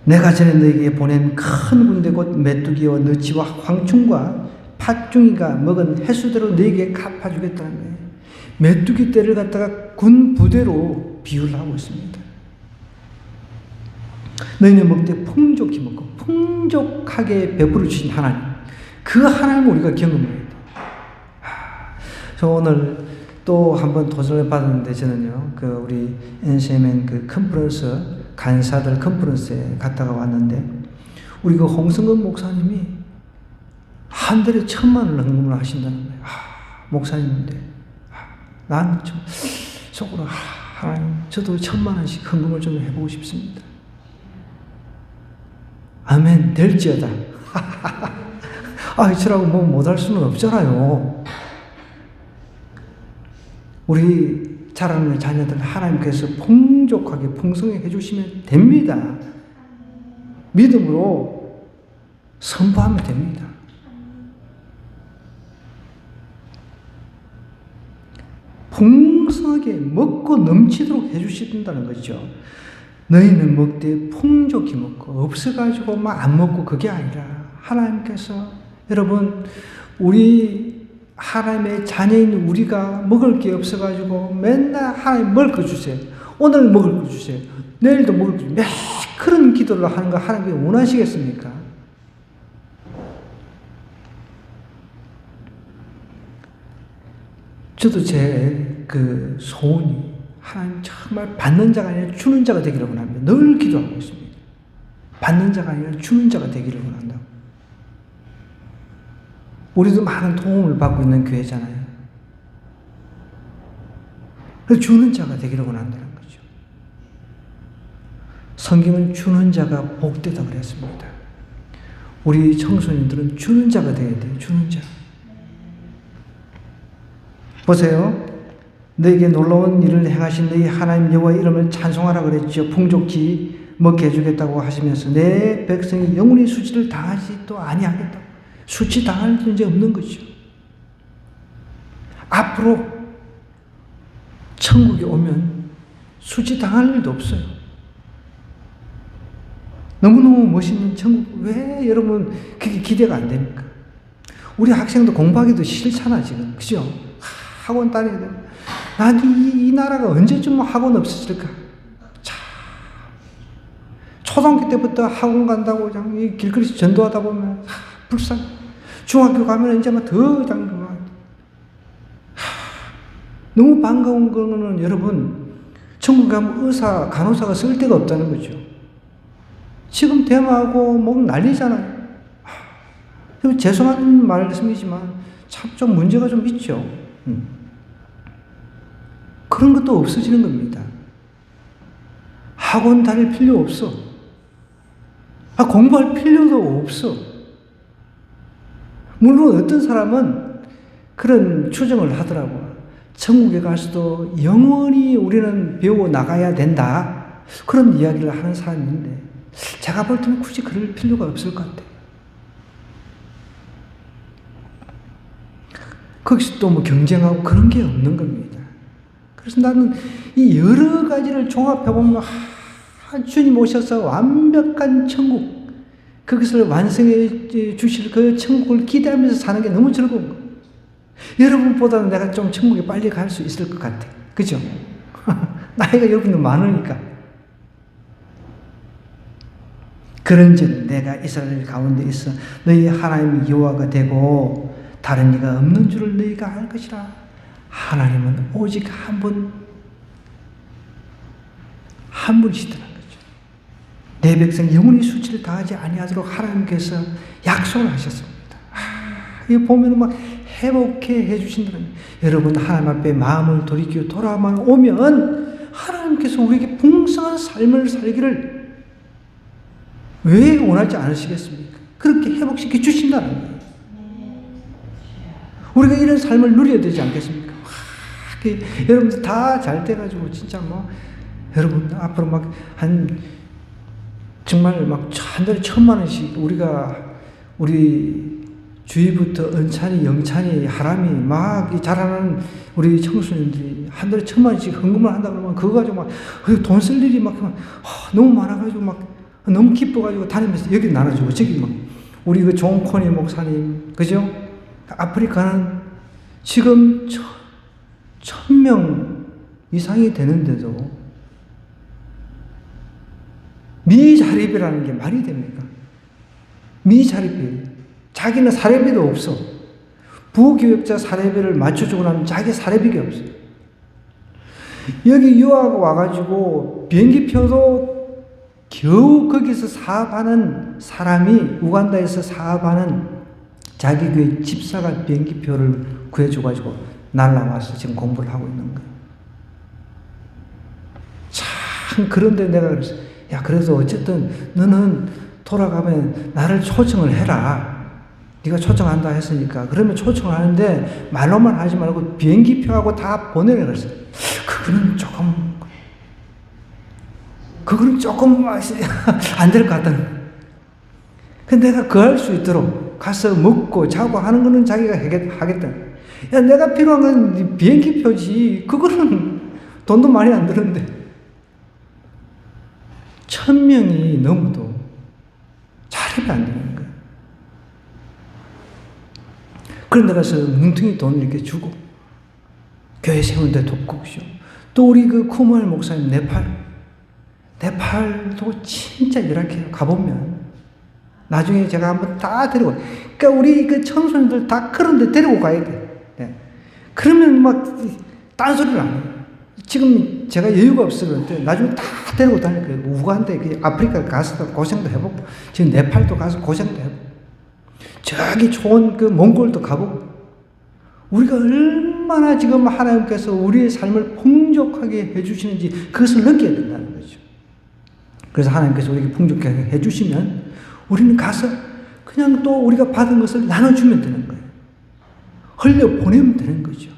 내가 전에 너에게 보낸 큰 군대 곧 메뚜기와 너치와 황충과 팥중이가 먹은 횟수대로 너에게 갚아주겠다는 거예요. 메뚜기 떼를 갖다가 군 부대로 비유를 하고 있습니다. 너희는 먹되 풍족히 먹고 풍족하게 베풀어 주신 하나님, 그 하나님을 우리가 경험해야 돼. 저 오늘 또 한번 도전을 받았는데, 저는요, 우리 NCMN 컨퍼런스, 간사들 컨퍼런스에 갔다가 왔는데, 우리 홍성근 목사님이 한 달에 1,000만 원 헌금을 하신다는 거예요. 목사님인데, 난 좀 속으로, 하나님, 저도 1,000만 원씩 헌금을 좀 해보고 싶습니다. 아멘, 될지어다. 저라고 못할 수는 없잖아요. 우리 자라는 자녀들 하나님께서 풍족하게 풍성하게 해주시면 됩니다. 믿음으로 선포하면 됩니다. 풍성하게 먹고 넘치도록 해주신다는 거죠. 너희는 먹되 풍족히 먹고, 없어가지고 막 안 먹고 그게 아니라, 하나님께서, 여러분, 우리 하나님의 자녀인 우리가 먹을 게 없어가지고 맨날 하나님 먹을 거 주세요, 오늘 먹을 거 주세요, 내일도 먹을 거 주세요, 그런 기도를 하는 거 하나님께 원하시겠습니까? 저도 제 소원이, 하나님 정말 받는 자가 아니라 주는 자가 되기를 원합니다. 늘 기도하고 있습니다. 받는 자가 아니라 주는 자가 되기를 원한다고. 우리도 많은 도움을 받고 있는 교회잖아요. 그래서 주는 자가 되기를 원한다는 거죠. 성경은 주는 자가 복되다 그랬습니다. 우리 청소년들은 주는 자가 되어야 돼요. 주는 자. 보세요. 너에게 놀라운 일을 행하신 너희 하나님 여호와의 이름을 찬송하라 그랬죠. 풍족히 먹게 해주겠다고 하시면서 내 백성이 영원히 수치를 당하지도 아니하겠다. 수치 당할 문제 없는 거죠. 앞으로 천국에 오면 수치 당할 일도 없어요. 너무너무 멋있는 천국, 왜 여러분 그게 기대가 안 됩니까? 우리 학생도 공부하기도 싫잖아 지금, 그죠? 학원 다니게 되면 난 이 나라가 언제쯤 학원 없어질까? 참, 초등학교 때부터 학원 간다고 그냥 길거리 전도하다 보면 불쌍해. 중학교 가면 이제 더 장구만. 너무 반가운 거는 여러분, 천국 가면 의사, 간호사가 쓸 데가 없다는 거죠. 지금 대마하고 뭐 난리잖아요. 죄송한 말씀이지만 참 좀 문제가 좀 있죠. 그런 것도 없어지는 겁니다. 학원 다닐 필요 없어. 공부할 필요도 없어. 물론 어떤 사람은 그런 추정을 하더라고요. 천국에 가서도 영원히 우리는 배워 나가야 된다. 그런 이야기를 하는 사람이 있는데 제가 볼 때는 굳이 그럴 필요가 없을 것 같아요. 거기서 또 뭐 경쟁하고 그런 게 없는 겁니다. 그래서 나는 이 여러 가지를 종합해보면 주님 오셔서 완벽한 천국, 그것을 완성해 주실 그 천국을 기대하면서 사는 게 너무 즐거운 거예요. 여러분보다는 내가 좀 천국에 빨리 갈 수 있을 것 같아. 그죠? 나이가 여러분도 많으니까. 그런즉 내가 이스라엘 가운데 있어 너희 하나님 여호와가 되고 다른 이가 없는 줄을 너희가 알 것이라. 하나님은 오직 한 분이시더라는 거죠. 내 백성 영원히 수치를 당하지 아니하도록 하나님께서 약속을 하셨습니다. 이거 보면 막 회복해 해주신다는. 여러분 하나님 앞에 마음을 돌이키고 돌아만 오면 하나님께서 우리에게 풍성한 삶을 살기를 왜 원하지 않으시겠습니까? 그렇게 회복시켜 주신다는 거예요. 우리가 이런 삶을 누려야 되지 않겠습니까? 여러분들 다 잘 돼가지고 진짜 뭐 여러분 앞으로 막 정말 막 한 달에 1,000만 원씩 우리 주위부터 은찬이, 영찬이, 하람이 막 자라는 우리 청소년들이 한 달에 1,000만 원씩 헌금을 한다 그러면 그거 가지고 막 돈 쓸 일이 막 너무 많아가지고 막 너무 기뻐가지고 다니면서 여기 나눠주고 저기 막 우리 그 종코니 목사님, 그죠? 아프리카는 지금 1,000명 이상이 되는데도 미자립이라는 게 말이 됩니까? 미자립이. 자기는 사례비도 없어. 부교육자 사례비를 맞춰주고 나면 자기 사례비가 없어. 여기 유학 와가지고 비행기표도 겨우 거기서 사업하는 사람이 우간다에서 사업하는 자기 교회 집사가 비행기표를 구해줘가지고 날라와서 지금 공부를 하고 있는 거예요. 참, 그런데 내가 그랬어. 야, 그래도 어쨌든 너는 돌아가면 나를 초청을 해라. 네가 초청한다 했으니까. 그러면 초청을 하는데 말로만 하지 말고 비행기표하고 다 보내라 그랬어. 그거는 조금 안 될 것 같다는. 근데 내가 그할 수 있도록 가서 먹고 자고 하는 거는 자기가 하겠다. 야, 내가 필요한 건 비행기 표지. 그거는 돈도 많이 안 드는데. 1,000명이 넘어도 자립이 안 되는 거예요. 그런데 가서 뭉퉁이 돈을 이렇게 주고 교회 세우는데 돕고 또 우리 그 쿠마일 목사님 네팔도 진짜 열악해요. 가보면 나중에 제가 한번 다 데리고, 그러니까 우리 그 청소년들 다 그런 데 데리고 가야 돼. 네. 그러면 막 딴소리를 안 해요. 지금 제가 여유가 없었는데 나중에 다 데리고 다닐 거예요. 우간다에, 아프리카 가서 고생도 해보고, 지금 네팔도 가서 고생도 해보고, 저기 좋은 그 몽골도 가보고, 우리가 얼마나 지금 하나님께서 우리의 삶을 풍족하게 해주시는지 그것을 느껴야 된다는 거죠. 그래서 하나님께서 우리에게 풍족하게 해주시면 우리는 가서 그냥 또 우리가 받은 것을 나눠주면 되는 거예요. 흘려보내면 되는 거죠.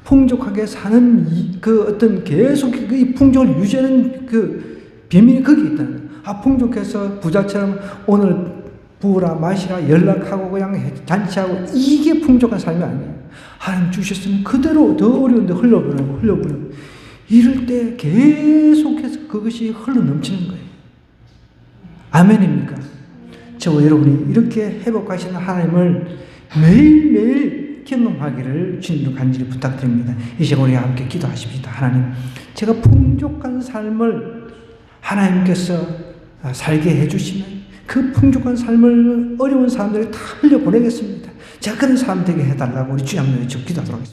풍족하게 사는 그 어떤 계속 이 풍족을 유지하는 그 비밀이 거기 있다는 거예요. 풍족해서 부자처럼 오늘 부으라 마시라 연락하고 그냥 잔치하고 이게 풍족한 삶이 아니에요. 하나님 주셨으면 그대로 더 어려운데 흘려보내고 이럴 때 계속해서 그것이 흘러넘치는 거예요. 아멘입니까? 저와 여러분이 이렇게 회복하시는 하나님을 매일매일 경험하기를 주님으로 간절히 부탁드립니다. 이 시간 우리 함께 기도하십시다. 하나님, 제가 풍족한 삶을 하나님께서 살게 해주시면 그 풍족한 삶을 어려운 사람들이 다 흘려보내겠습니다. 제가 그런 사람 되게 해달라고 우리 주여 한번 외쳐 기도하도록 하겠습니다.